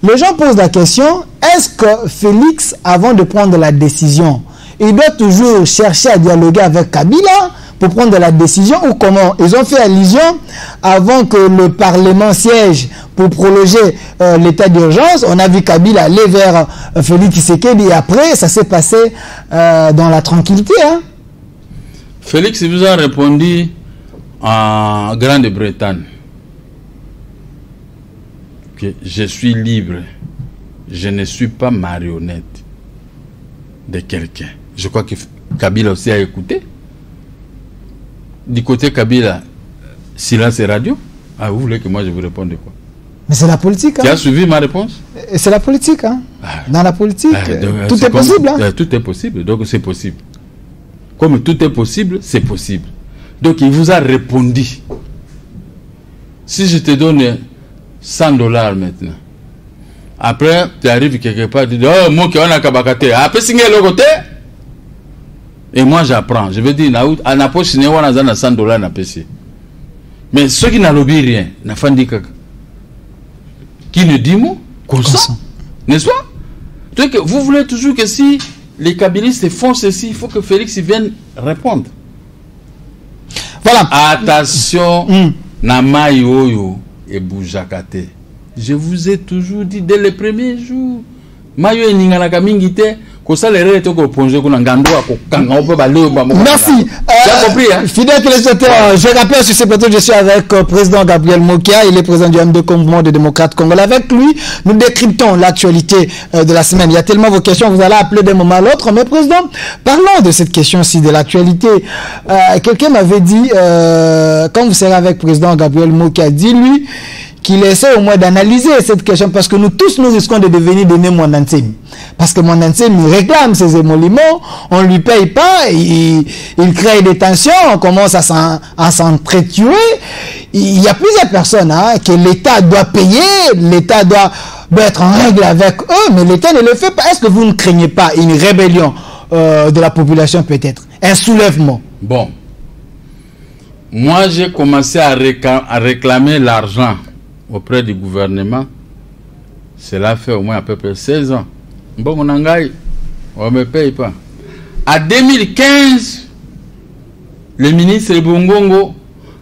Les gens posent la question, est-ce que Félix, avant de prendre la décision, il doit toujours chercher à dialoguer avec Kabila pour prendre la décision ou comment? Ils ont fait allusion avant que le Parlement siège pour prolonger l'état d'urgence. On a vu Kabila aller vers Félix Tshisekedi et après, ça s'est passé dans la tranquillité. Hein? Félix vous a répondu en Grande-Bretagne que je suis libre, je ne suis pas marionnette de quelqu'un. Je crois que Kabila aussi a écouté. Du côté Kabila, silence et radio. Ah, vous voulez que moi je vous réponde de quoi? Mais c'est la politique. Hein? Tu as suivi ma réponse? C'est la politique. Hein? Dans la politique, tout est possible. Hein? Tout est possible, donc c'est possible. Comme tout est possible, c'est possible. Donc il vous a répondu. Si je te donne $100 maintenant, après tu arrives quelque part, tu dis, oh, moi qui on a kabakate, après signer le côté. Et moi j'apprends. Je veux dire, on a pas signé, on a $100 na PC. Mais ceux qui n'ont rien, n'a pas dit que. Qui ne dit mot, consent. N'est-ce pas? Donc vous voulez toujours que si les kabilistes font ceci, il faut que Félix vienne répondre. Voilà. Attention, Namaï Oyo et Boujakate. Je vous ai toujours dit dès les premiers jours. Mayo Ningalaka Mingite. Merci. Fidèle téléspectateur, je rappelle sur ce plateau, je suis avec le président Gabriel Mokia, il est président du M2 Mouvement des démocrates congolais. Avec lui, nous décryptons l'actualité de la semaine. Il y a tellement vos questions, vous allez appeler d'un moment à l'autre. Mais président, parlons de cette question-ci, de l'actualité. Quelqu'un m'avait dit, quand vous serez avec le président Gabriel Mokia, dis-lui qu'il essaie au moins d'analyser cette question parce que nous tous nous risquons de devenir des Mondansemi. Parce que Mondansemi réclame ses émoluments, on ne lui paye pas, il crée des tensions, on commence à s'entretuer. Il y a plusieurs personnes que l'État doit payer, l'État doit être en règle avec eux, mais l'État ne le fait pas. Est-ce que vous ne craignez pas une rébellion de la population peut-être? Un soulèvement? Bon. Moi, j'ai commencé à réclamer l'argent auprès du gouvernement. Cela fait au moins à peu près 16 ans. Bon, mon engaille, on ne me paye pas. En 2015, le ministre Bongongo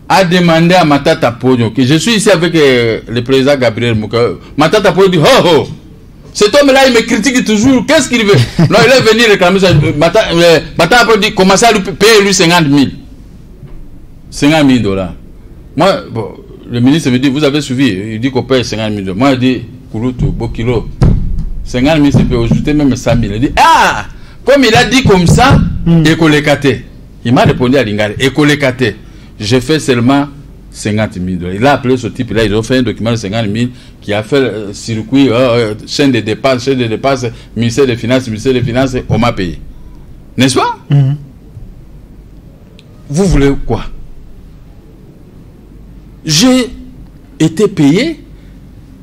a demandé à Matata Podio, que je suis ici avec le président Gabriel Moka. Matata Podio dit, oh oh, cet homme-là, il me critique toujours, qu'est-ce qu'il veut? Non, il est venu réclamer ça. Matata Podio dit, commencez à lui payer lui 50 000. 50 000 $. Moi, bon, le ministre me dit, vous avez suivi, il dit qu'on paye 50 000 $. Moi, il dit, Kouloutou, Bokilo, 50 000, c'est peut ajouter même 100 000. Il dit, ah, Comme il a dit comme ça, Ekolekate. Il m'a répondu à Lingare, Ekolekate. J'ai fait seulement 50 000 $. Il a appelé ce type-là, ils ont fait un document de 50 000 qui a fait circuit, chaîne de dépenses, ministère des Finances, on m'a payé. N'est-ce pas? Vous voulez quoi? J'ai été payé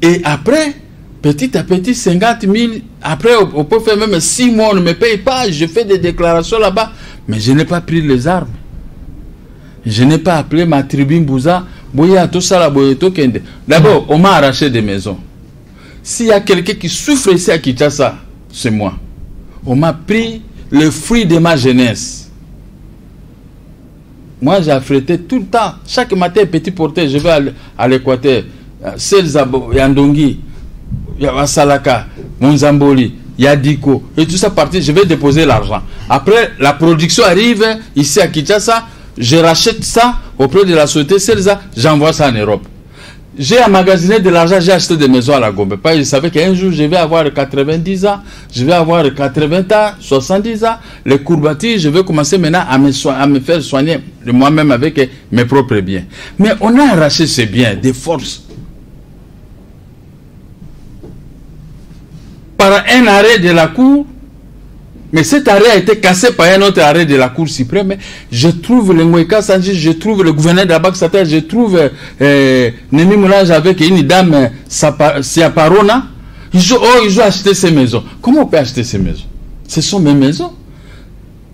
et après, petit à petit, 50 000, après, on peut faire même 6 mois, on ne me paye pas, je fais des déclarations là-bas, mais je n'ai pas pris les armes. Je n'ai pas appelé ma tribu Mbouza. D'abord, on m'a arraché des maisons. S'il y a quelqu'un qui souffre ici à Kinshasa, c'est moi. On m'a pris le fruit de ma jeunesse. Moi, j'ai affrété tout le temps. Chaque matin, petit porteur, je vais à l'Équateur. Selzabo, Yandongi, Salaka, Monzamboli, Yadiko, et tout ça parti, je vais déposer l'argent. Après, la production arrive ici à Kinshasa. Je rachète ça auprès de la société Selza, j'envoie ça en Europe. J'ai emmagasiné de l'argent, j'ai acheté des maisons à la Gombe. Je savais qu'un jour, je vais avoir 90 ans, je vais avoir 80 ans, 70 ans. Les courbatures, je vais commencer maintenant à me faire soigner moi-même avec mes propres biens. Mais on a arraché ces biens de force. Par un arrêt de la Cour. Mais cet arrêt a été cassé par un autre arrêt de la Cour suprême. Je trouve le Moueka Sanji, je trouve le gouverneur de la Banque Centrale, je trouve Nemi Moulage avec une dame Siaparona. Ils ont acheté ces maisons. Comment on peut acheter ces maisons? Ce sont mes maisons.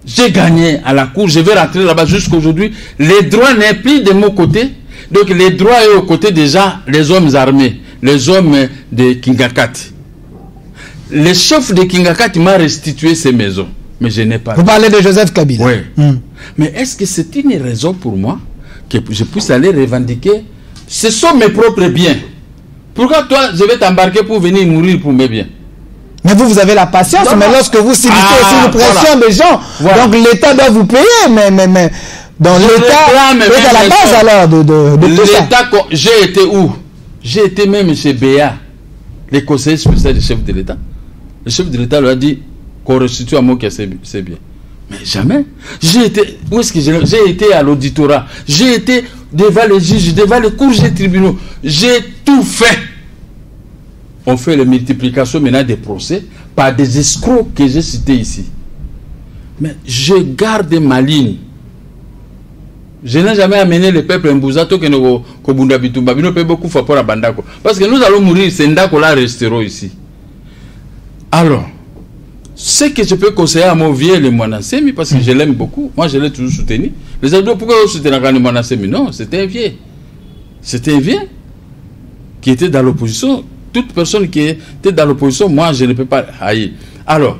J'ai gagné à la Cour, je vais rentrer là-bas jusqu'à aujourd'hui. Les droits n'est plus de mon côté. Donc les droits sont aux côtés des gens, les hommes armés, les hommes de Kingakati. Le chef de Kingakati m'a restitué ces maisons. Mais je n'ai pas... Vous parlez de Joseph Kabila. Oui. Mais est-ce que c'est une raison pour moi que je puisse aller revendiquer? Ce sont mes propres biens. Pourquoi toi, je vais t'embarquer pour venir mourir pour mes biens? Mais vous avez la patience, non, mais lorsque vous subissez aussi une pression des gens, donc l'État doit vous payer, mais dans l'État est à la base alors de tout ça. J'ai été où? J'ai été même chez BA, les conseillers spéciaux du chef de l'État. Le chef de l'État lui a dit qu'on restitue à moi que c'est bien. Mais jamais. J'ai été, où est-ce que j'ai été à l'auditorat, j'ai été devant les juges, devant les cours et tribunaux, j'ai tout fait. On fait la multiplication maintenant des procès par des escrocs que j'ai cités ici. Mais je garde ma ligne. Je n'ai jamais amené le peuple Mbouzato que nous Kobundabitumba. Nous payons beaucoup pour la Bandako. Parce que nous allons mourir, c'est Ndako là resteront ici. Alors, ce que je peux conseiller à mon vieux, le Mwanasemi, parce que je l'aime beaucoup, moi je l'ai toujours soutenu. Les autres, pourquoi vous soutenez le Mwanasemi? Non, c'était un vieux. C'était un vieux qui était dans l'opposition. Toute personne qui était dans l'opposition, moi je ne peux pas haïr. Alors,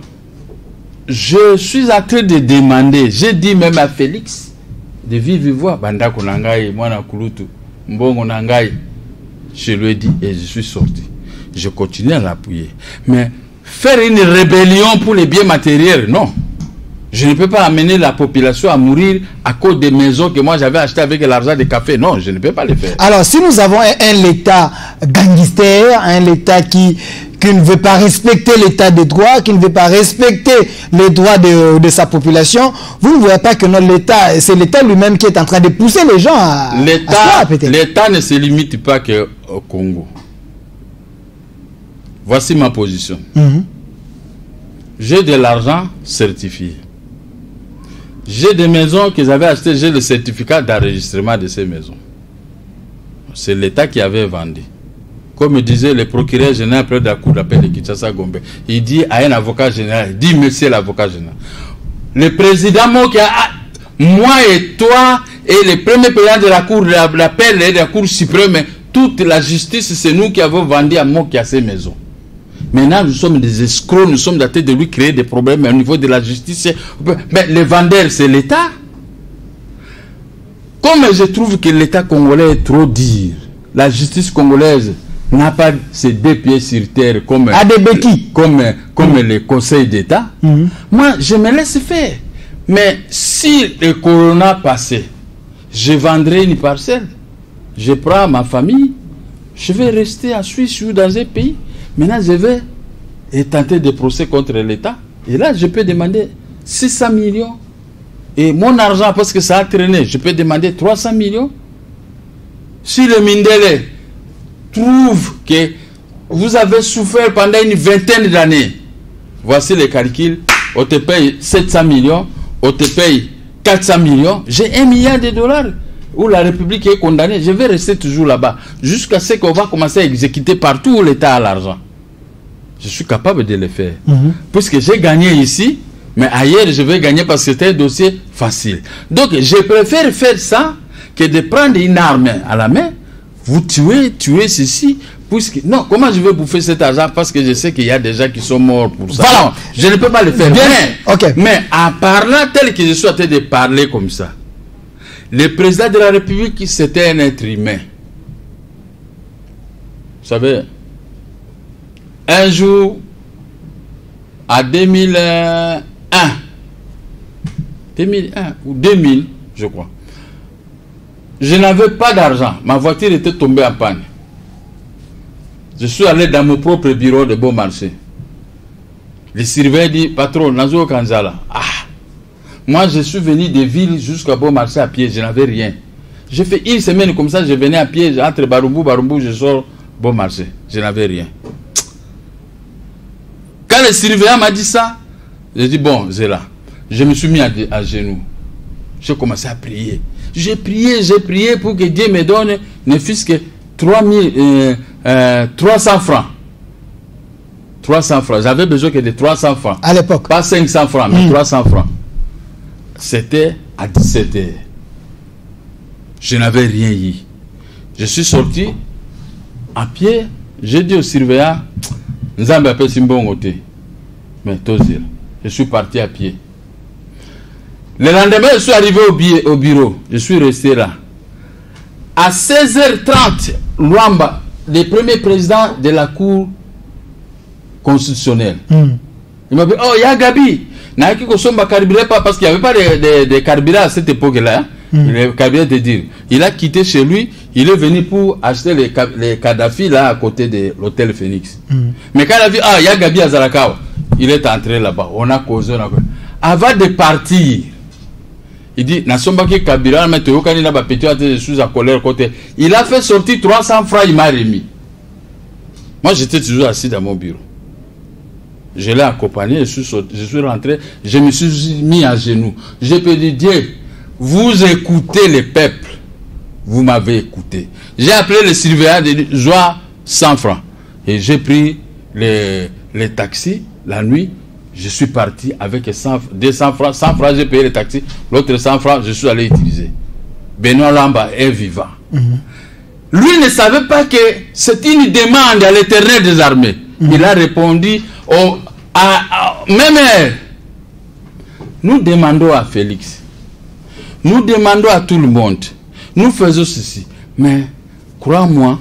je suis en train de demander, j'ai dit même à Félix, de vivre voir Bandako Nangaï, Mwana Kulutu, Mbongo Nangaï. Je lui ai dit et je suis sorti. Je continue à l'appuyer. Mais faire une rébellion pour les biens matériels, non. Je ne peux pas amener la population à mourir à cause des maisons que moi j'avais achetées avec l'argent des cafés. Non, je ne peux pas le faire. Alors, si nous avons un État gangster, un État qui ne veut pas respecter l'état de droit, qui ne veut pas respecter les droits de sa population, vous ne voyez pas que l'État, c'est l'État lui-même qui est en train de pousser les gens à l'État ne se limite pas qu'au Congo. Voici ma position. J'ai de l'argent certifié. J'ai des maisons que j'avais achetées, j'ai le certificat d'enregistrement de ces maisons. C'est l'État qui avait vendu. Comme disait le procureur général près de la cour d'appel de Kinshasa Gombe, il dit à un avocat général, il dit monsieur l'avocat général, le président Mokia, moi et toi et le premier président de la cour d'appel et de la cour suprême, toute la justice, c'est nous qui avons vendu à Mokia ces maisons. Maintenant, nous sommes des escrocs, nous sommes datés de lui créer des problèmes au niveau de la justice. Mais les vendeurs, c'est l'État. Comme je trouve que l'État congolais est trop dur, la justice congolaise n'a pas ses deux pieds sur terre comme les conseils d'État. Moi, je me laisse faire. Mais si le corona passait, je vendrais une parcelle, je prends ma famille, je vais rester en Suisse ou dans un pays. Maintenant, je vais tenter des procès contre l'État Et là, je peux demander 600 millions. Et mon argent, parce que ça a traîné, je peux demander 300 millions. Si le Mindele trouve que vous avez souffert pendant une vingtaine d'années, voici les calculs, on te paye 700 millions, on te paye 400 millions, j'ai 1 milliard de dollars où la République est condamnée, je vais rester toujours là-bas, jusqu'à ce qu'on va commencer à exécuter partout où l'État a l'argent. Je suis capable de le faire. Puisque j'ai gagné ici, mais ailleurs je vais gagner parce que c'était un dossier facile. Donc je préfère faire ça que de prendre une arme à la main, vous tuez ceci, puisque... Non, comment je vais bouffer cet argent parce que je sais qu'il y a des gens qui sont morts pour ça. Voilà. Non, je ne peux pas le faire. Mais, mais en parlant tel que je suis en train de parler comme ça, le président de la République, c'était un être humain. Vous savez, un jour, à 2001 ou 2000, je crois, je n'avais pas d'argent. Ma voiture était tombée en panne. Je suis allé dans mon propre bureau de Bon Marché. Le surveillant dit, patron, Nazo Kanzala. Ah, moi je suis venu des villes jusqu'à Bon Marché à pied, je n'avais rien. J'ai fait une semaine comme ça, je venais à pied, entre Barumbu, je sors Bon Marché. Je n'avais rien. Quand le surveillant m'a dit ça, j'ai dit, bon, c'est là. Je me suis mis à genoux. J'ai commencé à prier. J'ai prié pour que Dieu me donne ne fût-ce que 300 francs. 300 francs. J'avais besoin que de 300 francs. À l'époque. Pas 500 francs, mais 300 francs. C'était à 17h. Je n'avais rien eu. Je suis sorti à pied. J'ai dit au surveillant, Nzambe appelle Simbongote. Mais Tozir, je suis parti à pied. Le lendemain, je suis arrivé au bureau. Je suis resté là. À 16h30, Luamba, le premier président de la Cour constitutionnelle, il m'a dit, oh, il y a Gabi. Parce qu'il n'y avait pas de carburant à cette époque-là. Le carburant de dire. Il a quitté chez lui. Il est venu pour acheter les Kadhafi là à côté de l'hôtel Phoenix. Mais quand il a vu, ah, il y a Gabi à Zarakao, il est entré là-bas. On a causé. Avant de partir, il dit, il a fait sortir 300 francs, il m'a remis. Moi, j'étais toujours assis dans mon bureau. Je l'ai accompagné, je suis rentré, je me suis mis à genoux. J'ai dit, Dieu, vous écoutez le peuple, vous m'avez écouté. J'ai appelé le surveillant, de joie 100 francs. Et j'ai pris les taxis la nuit. Je suis parti avec 200 francs. 100 francs, j'ai payé le taxi. L'autre 100 francs, je suis allé utiliser. Benoît Lamba est vivant. Lui ne savait pas que c'est une demande à l'Éternel des armées. Il a répondu même nous demandons à Félix. Nous demandons à tout le monde. Nous faisons ceci. Mais crois-moi,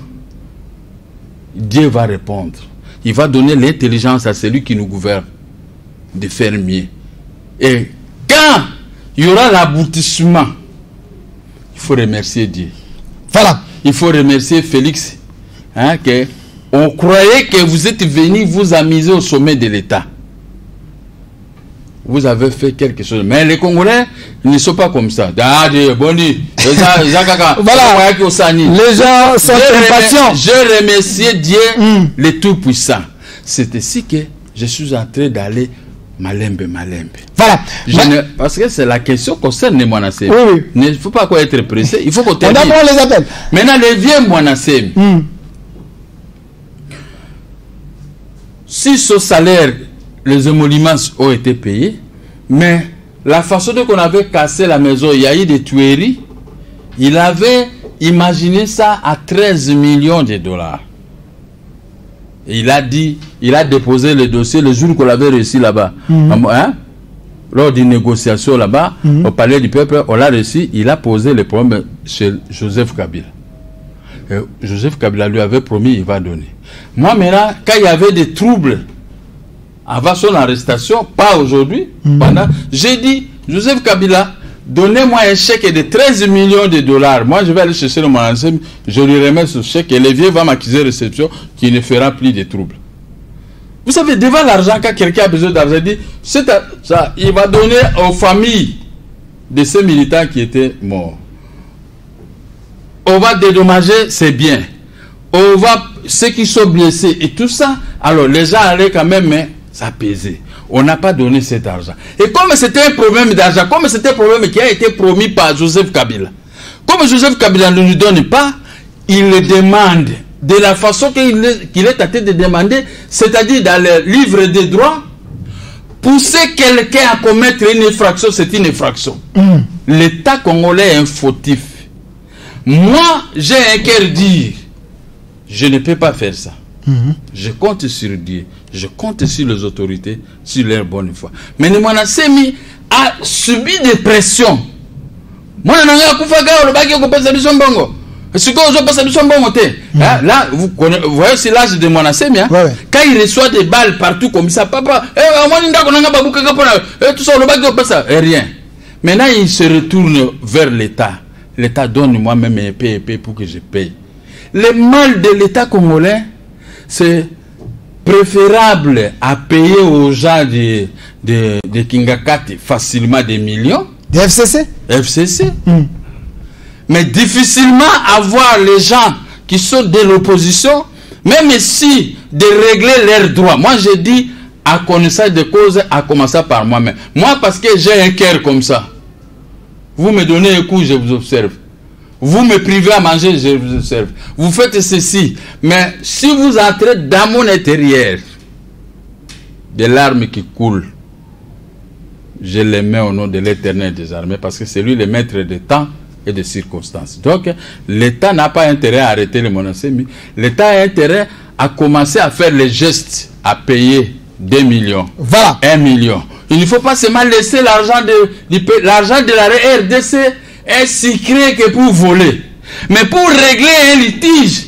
Dieu va répondre. Il va donner l'intelligence à celui qui nous gouverne de faire mieux. Et quand il y aura l'aboutissement, il faut remercier Dieu. Voilà. Il faut remercier Félix. Hein, que on croyait que vous êtes venu vous amuser au sommet de l'État. Vous avez fait quelque chose. Mais les Congolais ne sont pas comme ça. Voilà. Les gens sont impatients. Je remercie Dieu, le Tout-Puissant. C'est ainsi que je suis en train d'aller Malembe. Voilà. Parce que c'est la question concerne les Mwanasemi. Oui. Il ne faut pas être pressé. Il faut qu'on termine. On les appelle. Maintenant, les vieux Mwanasemi. Si ce salaire, les émoluments ont été payés, mais la façon dont on avait cassé la maison, il y a eu des tueries, il avait imaginé ça à 13 millions de dollars. Et il a dit, il a déposé le dossier le jour qu'on l'avait reçu là-bas. Lors d'une négociation là-bas, au palais du peuple, on l'a reçu, il a posé le problème chez Joseph Kabila. Et Joseph Kabila lui avait promis, il va donner. Moi, maintenant, quand il y avait des troubles avant son arrestation, pas aujourd'hui, j'ai dit, Joseph Kabila, donnez-moi un chèque de 13 millions de dollars. Moi, je vais aller chercher le Mwanasemi, je lui remets ce chèque et le vieux va m'accuser de réception qui ne fera plus de troubles. Vous savez, devant l'argent, quand quelqu'un a besoin d'argent, il va donner aux familles de ces militants qui étaient morts. On va dédommager ses biens. On va, ceux qui sont blessés et tout ça. Alors, les gens allaient quand même s'apaiser. On n'a pas donné cet argent. Et comme c'était un problème d'argent, comme c'était un problème qui a été promis par Joseph Kabila, comme Joseph Kabila ne nous donne pas, il le demande de la façon qu'il est tenté de demander, c'est-à-dire dans le livre des droits, pousser quelqu'un à commettre une infraction, c'est une infraction. L'État congolais est un fautif. Moi, j'ai un cœur dire, je ne peux pas faire ça. Je compte sur Dieu, je compte sur les autorités, sur leur bonne foi. Mais le Monasemi a subi des pressions. Moi, là, vous voyez aussi l'âge de Monasemi. Hein? Quand il reçoit des balles partout comme ça, papa, tout ça, rien. Maintenant, il se retourne vers l'État. L'État donne moi-même un épée pour que je paye. Le mal de l'État congolais, c'est préférable à payer aux gens de Kingakati facilement des millions. De FCC? FCC. Mais difficilement avoir les gens qui sont de l'opposition, même si de régler leurs droits. Moi, je dis à connaissance de cause, à commencer par moi-même. Moi, parce que j'ai un cœur comme ça. Vous me donnez un coup, je vous observe. Vous me privez à manger, je vous observe. Vous faites ceci. Mais si vous entrez dans mon intérieur, des larmes qui coulent, je les mets au nom de l'Éternel des armées, parce que c'est lui le maître des temps et des circonstances. Donc, l'État n'a pas intérêt à arrêter le Monasemi. L'État a intérêt à commencer à faire les gestes, à payer 2 millions, voilà. 1 million. Il ne faut pas seulement laisser l'argent de la RDC est secret que pour voler. Mais pour régler un litige,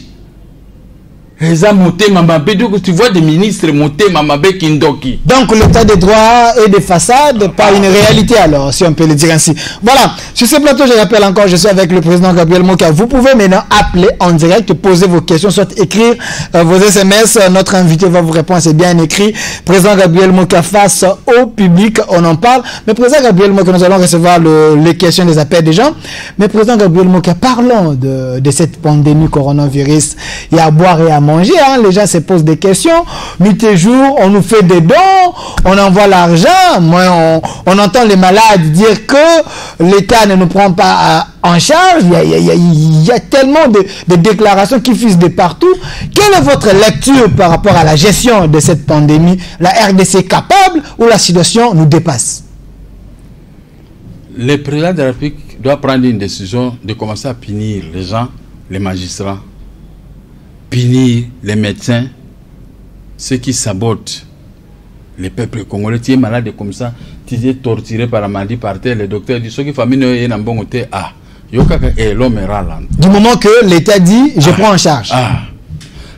tu vois des ministres monter Mamabé Kindoki. Donc l'état de droit est de façade, pas une réalité alors, si on peut le dire ainsi. Voilà, sur ce plateau, je rappelle encore, je suis avec le président Gabriel Moka. Vous pouvez maintenant appeler en direct, poser vos questions, soit écrire vos SMS. Notre invité va vous répondre, c'est bien écrit. Président Gabriel Moka face au public, on en parle. Mais président Gabriel Moka, nous allons recevoir les questions, les appels des gens. Mais président Gabriel Moka, parlons de cette pandémie coronavirus. Il y a à boire et à manger, hein. Les gens se posent des questions, nuit et jour, on nous fait des dons, on envoie l'argent. Moi, on entend les malades dire que l'État ne nous prend pas en charge. Il y a tellement de déclarations qui fusent de partout. Quelle est votre lecture par rapport à la gestion de cette pandémie? La RDC est capable ou la situation nous dépasse? Le président de la République doit prendre une décision de commencer à punir les gens, les magistrats, punir les médecins, ceux qui sabotent le peuple congolais. Tu es malade comme ça, tu es torturé par la maladie par terre, le docteur dit, ce qui famille est dans bon côté, l'homme est râlant. Du moment que l'État dit, je prends en charge.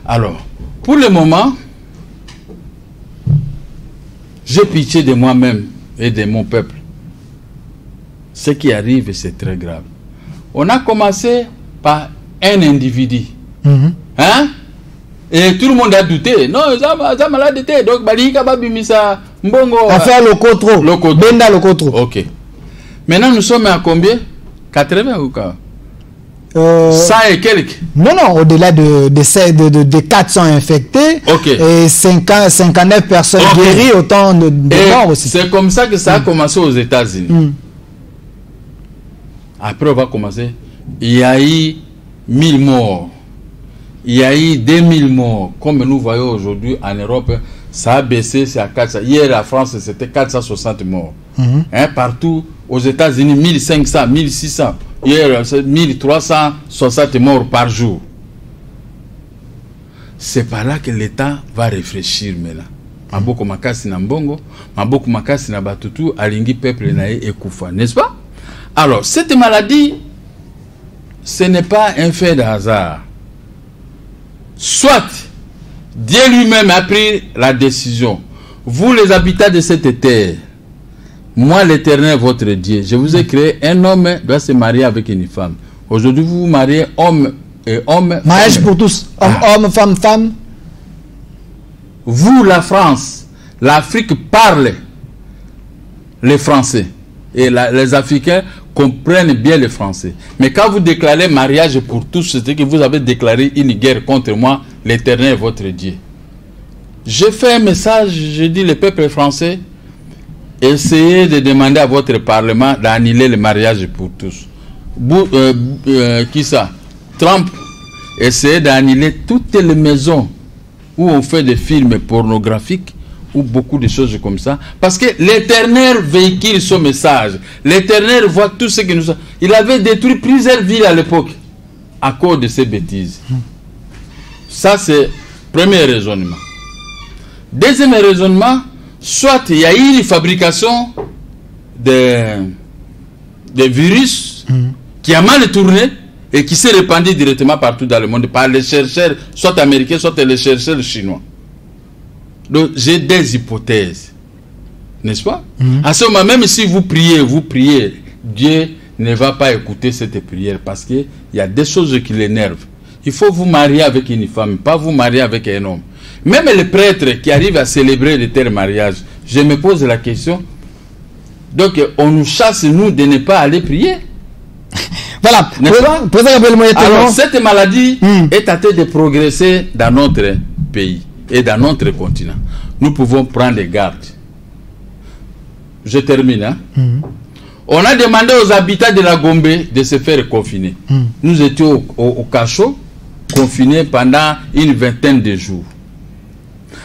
Alors, pour le moment, j'ai pitié de moi-même et de mon peuple. Ce qui arrive, c'est très grave. On a commencé par un individu. Hein? Et tout le monde a douté. Non, ça malade était. Donc, Balika Babimisa Mbongo. Affaire Locotro. Benda Locotro. Ok. Maintenant, nous sommes à combien? 80 ou quoi? 100 et quelques. Non, au-delà de 400 infectés. Et 59 personnes guéries, autant de morts aussi. C'est comme ça que ça a commencé aux États-Unis. Après, on va commencer. Il y a eu 1000 morts. Il y a eu 2000 morts. Comme nous voyons aujourd'hui en Europe, ça a baissé, c'est à 400. Hier, la France, c'était 460 morts. Hein, partout, aux États-Unis, 1500, 1600. Hier, c'est 1360 morts par jour. C'est par là que l'État va réfléchir maintenant. Maboko makasi na mbongo, maboko makasi na batutu, alingi peuple na ekufa, n'est-ce pas? Alors, cette maladie, ce n'est pas un fait de hasard. Soit Dieu lui-même a pris la décision. Vous les habitants de cette terre, moi l'Éternel votre Dieu, je vous ai créé, un homme doit se marier avec une femme. Aujourd'hui vous vous mariez homme et homme. Mariage pour tous, homme, femme, femme. vous, la France, l'Afrique parle le français. Et les Africains comprennent bien le français. Mais quand vous déclarez mariage pour tous, c'est que vous avez déclaré une guerre contre moi, l'Éternel, votre Dieu. J'ai fait un message, je dis le peuple français, essayez de demander à votre parlement d'annuler le mariage pour tous. Qui ça? Trump, essayez d'annuler toutes les maisons où on fait des films pornographiques ou beaucoup de choses comme ça. Parce que l'Éternel véhicule son message. L'Éternel voit tout ce que nous sommes. Il avait détruit plusieurs villes à l'époque à cause de ces bêtises. Ça, c'est le premier raisonnement. Deuxième raisonnement, soit il y a eu une fabrication de virus qui a mal tourné et qui s'est répandu directement partout dans le monde par les chercheurs, soit américains, soit les chercheurs chinois. Donc, j'ai des hypothèses. N'est-ce pas? À ce moment, même si vous priez, Dieu ne va pas écouter cette prière parce qu'il y a des choses qui l'énervent. Il faut vous marier avec une femme, pas vous marier avec un homme. Même les prêtres qui arrivent à célébrer de tels mariages, je me pose la question. Donc, on nous chasse, nous, de ne pas aller prier. Voilà. Alors, cette maladie est en train de progresser dans notre pays et dans notre continent. Nous pouvons prendre garde. Je termine. Hein? On a demandé aux habitants de la Gombe de se faire confiner. Nous étions au cachot, confinés pendant une vingtaine de jours.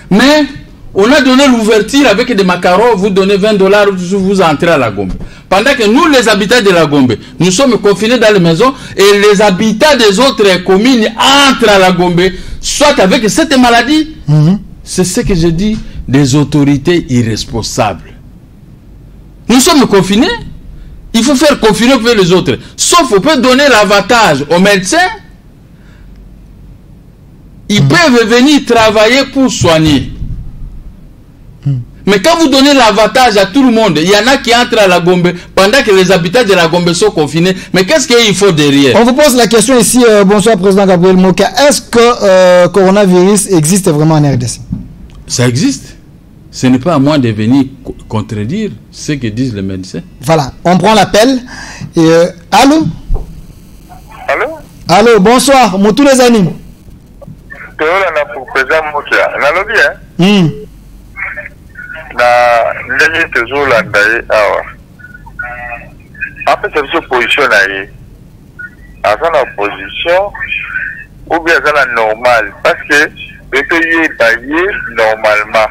Mais on a donné l'ouverture avec des macarons, vous donnez $20, vous entrez à la Gombe. Pendant que nous, les habitants de la Gombe, nous sommes confinés dans les maisons et les habitants des autres communes entrent à la Gombe, soit avec cette maladie. C'est ce que je dis, des autorités irresponsables. Nous sommes confinés, il faut faire confiner pour les autres. Sauf on peut donner l'avantage aux médecins. Ils peuvent venir travailler pour soigner. Mais quand vous donnez l'avantage à tout le monde, il y en a qui entrent à la Gombe pendant que les habitants de la Gombe sont confinés. Mais qu'est-ce qu'il faut derrière? On vous pose la question ici, bonsoir Président Gabriel Moka. Est-ce que coronavirus existe vraiment en RDC? Ça existe. Ce n'est pas à moi de venir contredire ce que disent les médecins. Voilà, on prend l'appel. Allô? Allô? Allô, bonsoir, Moutou les animes. Pour président Mokia. Nalobi, hein? Na toujours là awa. Après cette position là, à son opposition ou bien à la normale parce que le pays est baillé normalement.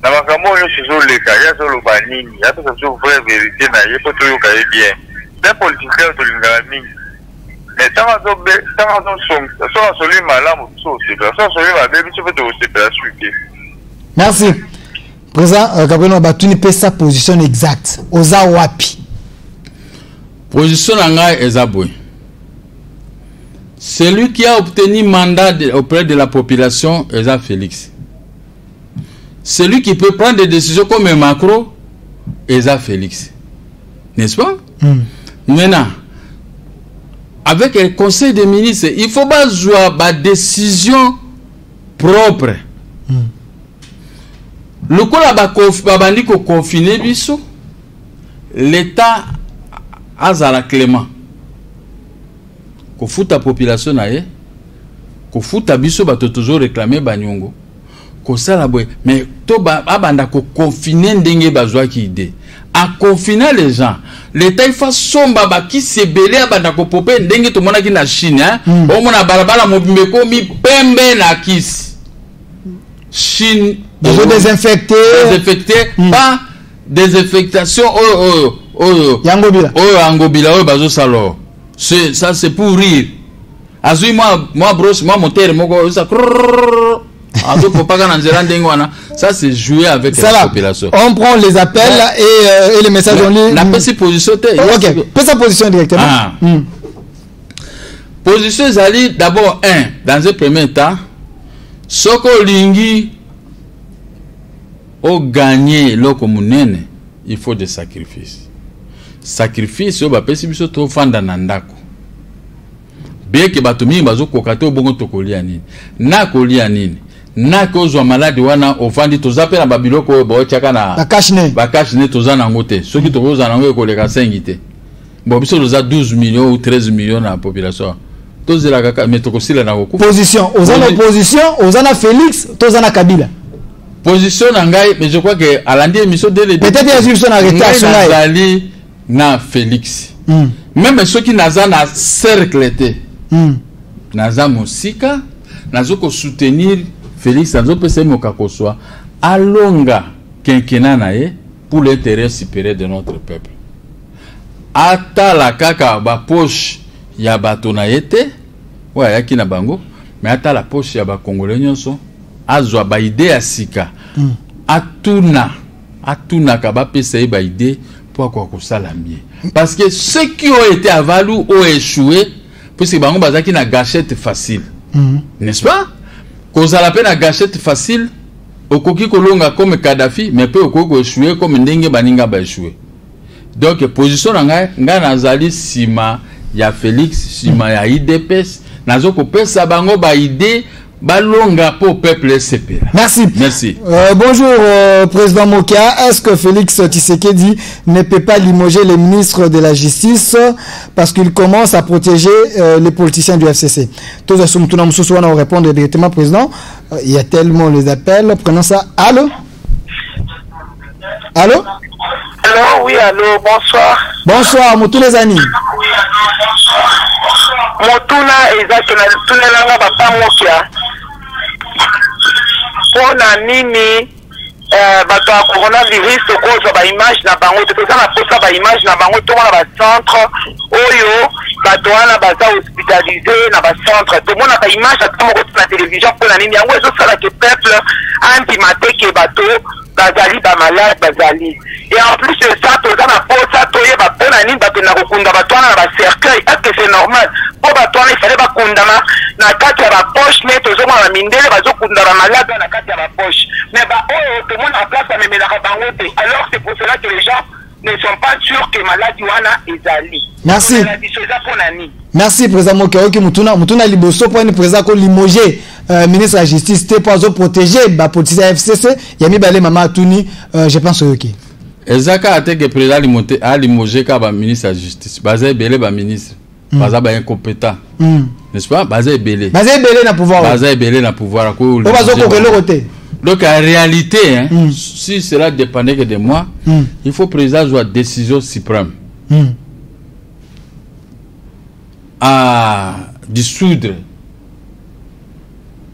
Na makamo yo toujours les cas, ya solo banini, ya peut toujours vraie vérité na yé peut toujours cailler bien. Des politiciens de l'ingami. Mais tant qu'on soit celui malade ou soit celui malade, tu peux te suivre. Merci. Président Gabriel Batuni peut sa position exacte. Oza wapi. Position nanga ezabwe. Celui qui a obtenu mandat auprès de la population, Eza Félix. Celui qui peut prendre des décisions comme Macron, Eza Félix. N'est-ce pas? Maintenant, avec le conseil des ministres, il faut pas jouer à décision propre. Le coup là confiné biso, l'État a la clément. Ko fout la population naie, ko fout biso ba toujours réclamer banyongo. Ko sala boy, mais to ba abanda ko confiner ndenge bazwa ki idée. À confiner les gens, l'État il faut somba ba qui se belé abanda ko popé ndenge to mona ki na Chine hein. O mona balabala mobimeko mi pembe na kisi. Chine désinfecté, pas désinfectation Yangobila. Angobila bazo salo. Ça c'est pour rire. Azui moi brosse moi moteur moko ça ça c'est jouer avec la population. On prend les appels et les messages en ligne. La position OK, peut sa position directement. Position Zali d'abord dans un premier temps Soko lingi au gagner loko munene, il faut des sacrifices. Sacrifice yo ba pesi biso to fanda na ndako. Bien que batumi bazo kokato bongo to kolia nini. Na kolia nini. na kozwa maladi wana ofandi tozape na babiloko bo tiaka na bakashne tozana ngote soki tokozana ngo ekoleka 5 te bon biso toza 12 millions ou 13 millions na population tozela kaka mais tokosila na kokufa position ozana opposition ozana Félix tozana Kabila position na ngai mais je crois que alandi émission de peut-être il y a juste un retard sur ngai na Félix même ceux qui naza na cercle te naza mosika nazoko soutenir Félix nazo pese mokakoswa alonga quinquennat nae pour l'intérêt supérieur de notre peuple ata la kaka ba poche ya bato na yete wa yaki na bango mais ata la poche ya ba congolais nyonso azwa ba idée ya sika atuna ka ba pese ba idée pour quoi ko sala mieux parce que ceux qui ont été avalus ont échoué puisque bango bazaki na gâchette facile n'est-ce pas cause la peine à gâchette facile okoki kolonga comme Kadhafi mais peut okoki échouer comme ndenge baninga ba échouer donc position nga nazali sima ya Félix sima ya IDPS nazoko pesa bango ba idée balonga pour peuple SCP. Merci. Bonjour président Mokia, est-ce que Félix Tshisekedi ne peut pas limoger les ministres de la justice parce qu'il commence à protéger les politiciens du FCC? Tous assumptuna mususu wana répondre directement président. Il y a tellement les appels, prenons ça. Allô? Allô? Allô, oui, allô, bonsoir. Bonsoir, Moutoules Ani. Motuna exactement tunelanga papa Mokia. Pona nini bato ya coronavirus tokozwa ba image na bango toza na posa ba image na bango tomona ba centre oyo bato wana baza hospitalisé na ba centre tomona ba image ata moko na télévision pona nini yango ezosala ke peuple antimate ke bato bazali ba malade bazali et en plus de ça toza na posa toyeba pona nini bato na kokunda bato wana na ba cercueil est-ce que c'est normal po bato wana ifale bakundama na kati ya ba poche mais tozomona ba mindele bazokunda ba malade na kati ya ba poche mais ba oyo tout le monde en place bamemelaka bango te alors c'est pour cela que les gens ne sont pas sûrs que maladie wana ezali. Merci. Merci président Mokaoki mutuna liboso pour une président ko limoger ministre de la justice te pour protéger ba politicien FCC yami balé mama Tuni je pense yoki. Ezaka ateke président limoter a limoger ka ba ministre de la justice bazé belé ba ministre baza ba incompétent. N'est-ce pas? Bazé belé na pouvoir. Bazé belé na pouvoir ko. Bazo ko le côté. Donc en réalité, hein, si cela dépendait que de moi, il faut que le président soit décision suprême à dissoudre le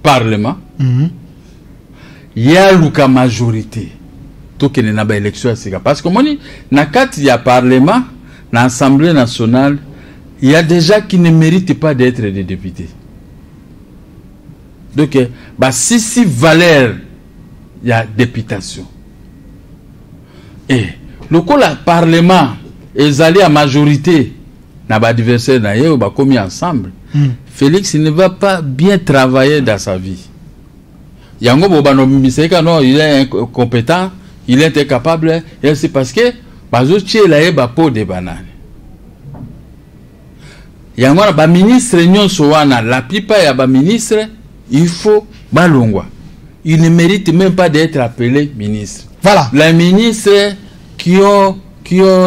Parlement. Il y a une majorité. Tout qu'il y a une élection. Parce que moi, dans le Parlement, dans l'Assemblée nationale, il y a des gens qui ne méritent pas d'être des députés. Donc, si Valère, il y a députation. Et le Parlement est allé à majorité, n'a pas adversaire d'ailleurs, on commis ensemble. Félix il ne va pas bien travailler dans sa vie. Il est incompétent, il est incapable, et c'est parce que il a un pot de banane. Il y a un ministre, la plupart des ministres, il faut balongwa. Il ne mérite même pas d'être appelé ministre. Voilà. Les ministres qui ont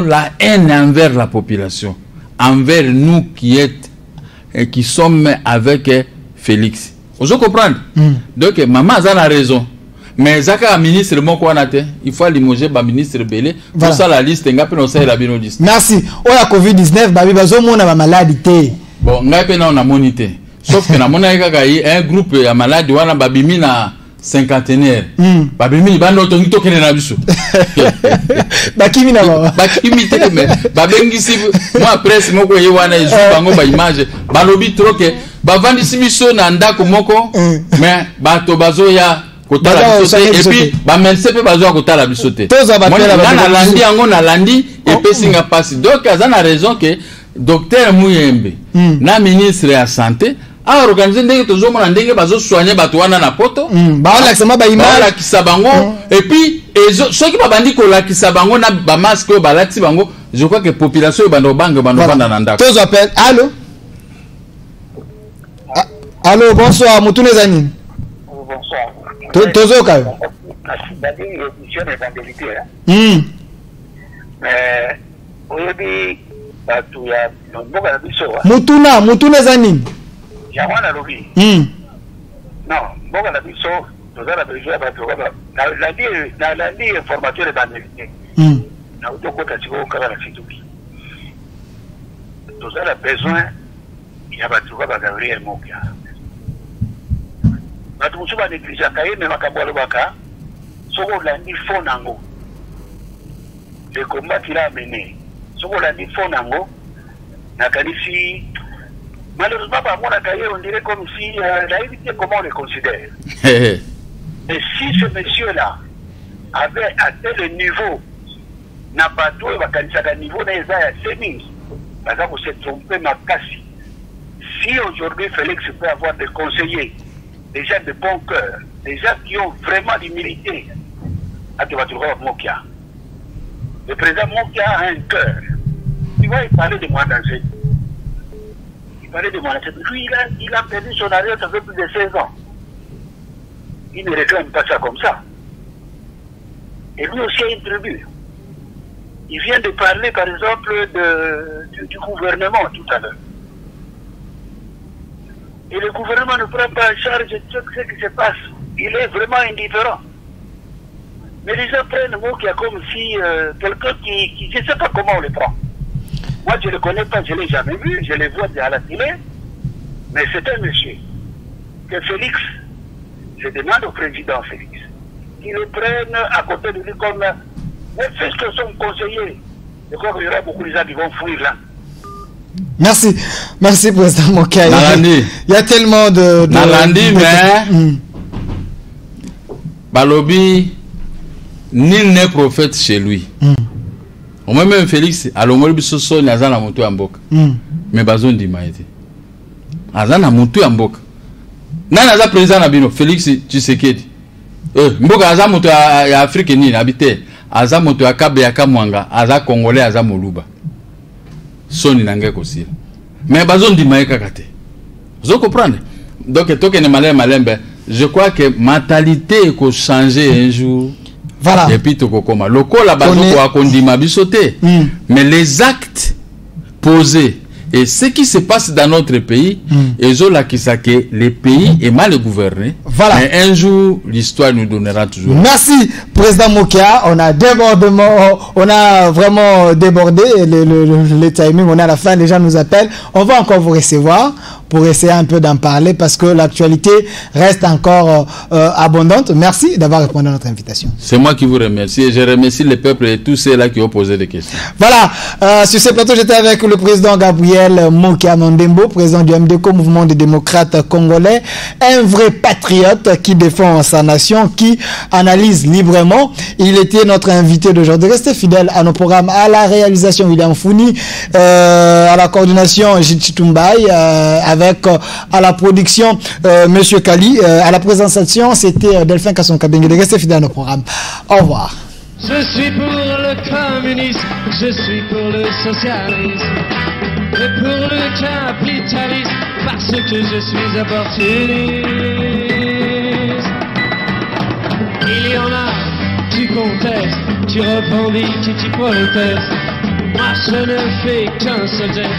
la haine envers la population, envers nous qui sommes avec Félix. Vous comprenez? Donc, maman a la raison. Mais Zaka ministre il faut limoger le ministre Belé. Pour ça, la liste, merci. Oya COVID-19, babi bazo mona maladie. Bon, on a monité. Sauf que na mona un groupe de malades wana babimi na cinquantenaire. Babimi bando tongi tokene na biso. Bakimi na ba. Bakimi te mais babengisi moi presse moko ye wana ezu bango ba image. Balobi trop que bavandi biso na ndako moko mais bato bazo ya kotala biso et puis ba mense pe bazo kotala biso te. Na landi yango na landi et pe singa passe. Donc azana raison que docteur Muyembe na ministre ya santé a organisé ndenge tozomona ndenge bazo soigner bato wana na poto ba la kisama ba image la kisabango et puis ceux qui babandi ko la kisabango na ba masque ba lati bango je crois que population bando banga bando banda na ndako tous appellent allô allô bonsoir Moutoune Zani bonsoir. Tozo Kayo. Émission d'évangélité. Mais, aujourd'hui, tu y a un bon abisso. Mutuna Zanin. Yamana Lobi. Non, bon abisso, tu as besoin de la vie information d'évangélité. Na utokota chiko kala na fituki. Tu as besoin, il y a pas Gabriel Mokia. Batu musuba negligea kaye me makabolo baka soko landi fonango le combat qu'il a mené soko landi fonango na kanisi malheureusement par mon kaye on dirait comme si la évité comment on le considère. Et si ce monsieur là avait atteint le niveau n'a pas tout va kanisa ka niveau na Isaiah semi parce que se tromper ma kasi. Si aujourd'hui Félix peut avoir des conseillers, des gens de bon cœur, des gens qui ont vraiment l'humilité, à Mokia. Le président Mokia a un cœur. Tu vois, il parlait de moi dans cette. Il parlait de moi dans cette. Lui, il a perdu son arrière, ça fait plus de 16 ans. Il ne réclame pas ça comme ça. Et lui aussi a une tribu. Il vient de parler, par exemple, du gouvernement tout à l'heure. Et le gouvernement ne prend pas en charge tout ce qui se passe. Il est vraiment indifférent. Mais les gens prennent le mot qui est comme si quelqu'un qui je ne sais pas comment on le prend. Moi, je ne le connais pas, je ne l'ai jamais vu, je le vois à la télé. Mais c'est un monsieur que Félix, je demande au président Félix, qu'il le prenne à côté de lui comme puisque son conseiller. Je crois qu'il y aura beaucoup de gens qui vont fuir là. Merci, merci président Mokia. Il y a tellement de Nalandi, mais Balobi, nul n'est prophète chez lui. Au même Félix, à l'ombre de ce son, il y a un moto en boc. Mais bazon dit maïté. Azana moto en boc. Nana président Nabino, Félix, tu sais qui Mboka Aza moto à Afrique ni habité. Aza moto à Kabe à Kamwanga, Aza Congolais, Aza Moluba. Soni nange kosi. Mais bazon di maïka kate. Vous comprenez? Donc, toi qui es malin, je crois que mentalité ko changer un jour. Voilà. Et puis tu kokoma. Le col la bazon ko akondima bisoté. Mais les actes posés et ce qui se passe dans notre pays, et que les pays est mal gouverné. Voilà. Mais un jour, l'histoire nous donnera toujours. Merci, président Mokia. On a débordement, on a vraiment débordé le timing. On est à la fin, les gens nous appellent. On va encore vous recevoir pour essayer un peu d'en parler parce que l'actualité reste encore abondante. Merci d'avoir répondu à notre invitation. C'est moi qui vous remercie et je remercie le peuple et tous ceux-là qui ont posé des questions. Voilà, sur ce plateau, j'étais avec le président Gabriel Mokia Mondembo, président du MDCO, Mouvement des démocrates congolais, un vrai patriote qui défend sa nation, qui analyse librement. Il était notre invité d'aujourd'hui. Restez fidèles à nos programmes, à la réalisation William Founi, à la coordination Jitsi Tumbaï, avec à la production Monsieur Kali, à la présentation c'était Delphin Kasson Kabengele. Restez fidèles à nos programmes. Au revoir. Je suis pour le communisme, je suis pour le socialisme et pour le capitalisme parce que je suis opportuniste. Il y en a qui contestent, qui revendiquent et qui protestent. Moi je ne fais qu'un seul geste,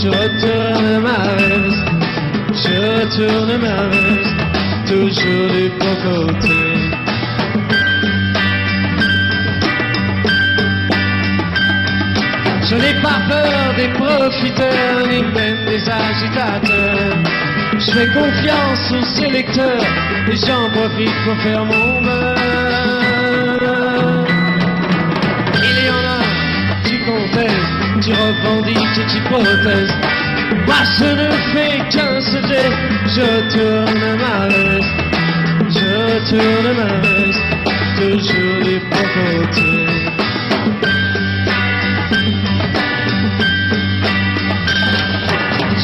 je retourne ma veste, je retourne ma veste, toujours du bon côté. Je n'ai pas peur des profiteurs, ni même des agitateurs. Je fais confiance aux électeurs, et j'en profite pour faire mon beurre. Il y en a qui contestent, qui revendiquent et qui protestent. Moi je ne fais qu'un seul geste, je tourne ma veste, je tourne ma veste, toujours du bon côté.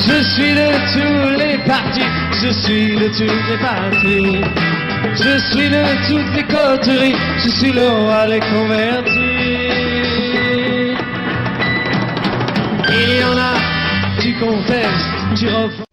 Je suis de tous les partis, je suis de toutes les parties. Je suis de toutes les coteries, je suis le roi des convertis. Il y en a qui contestent, qui refont.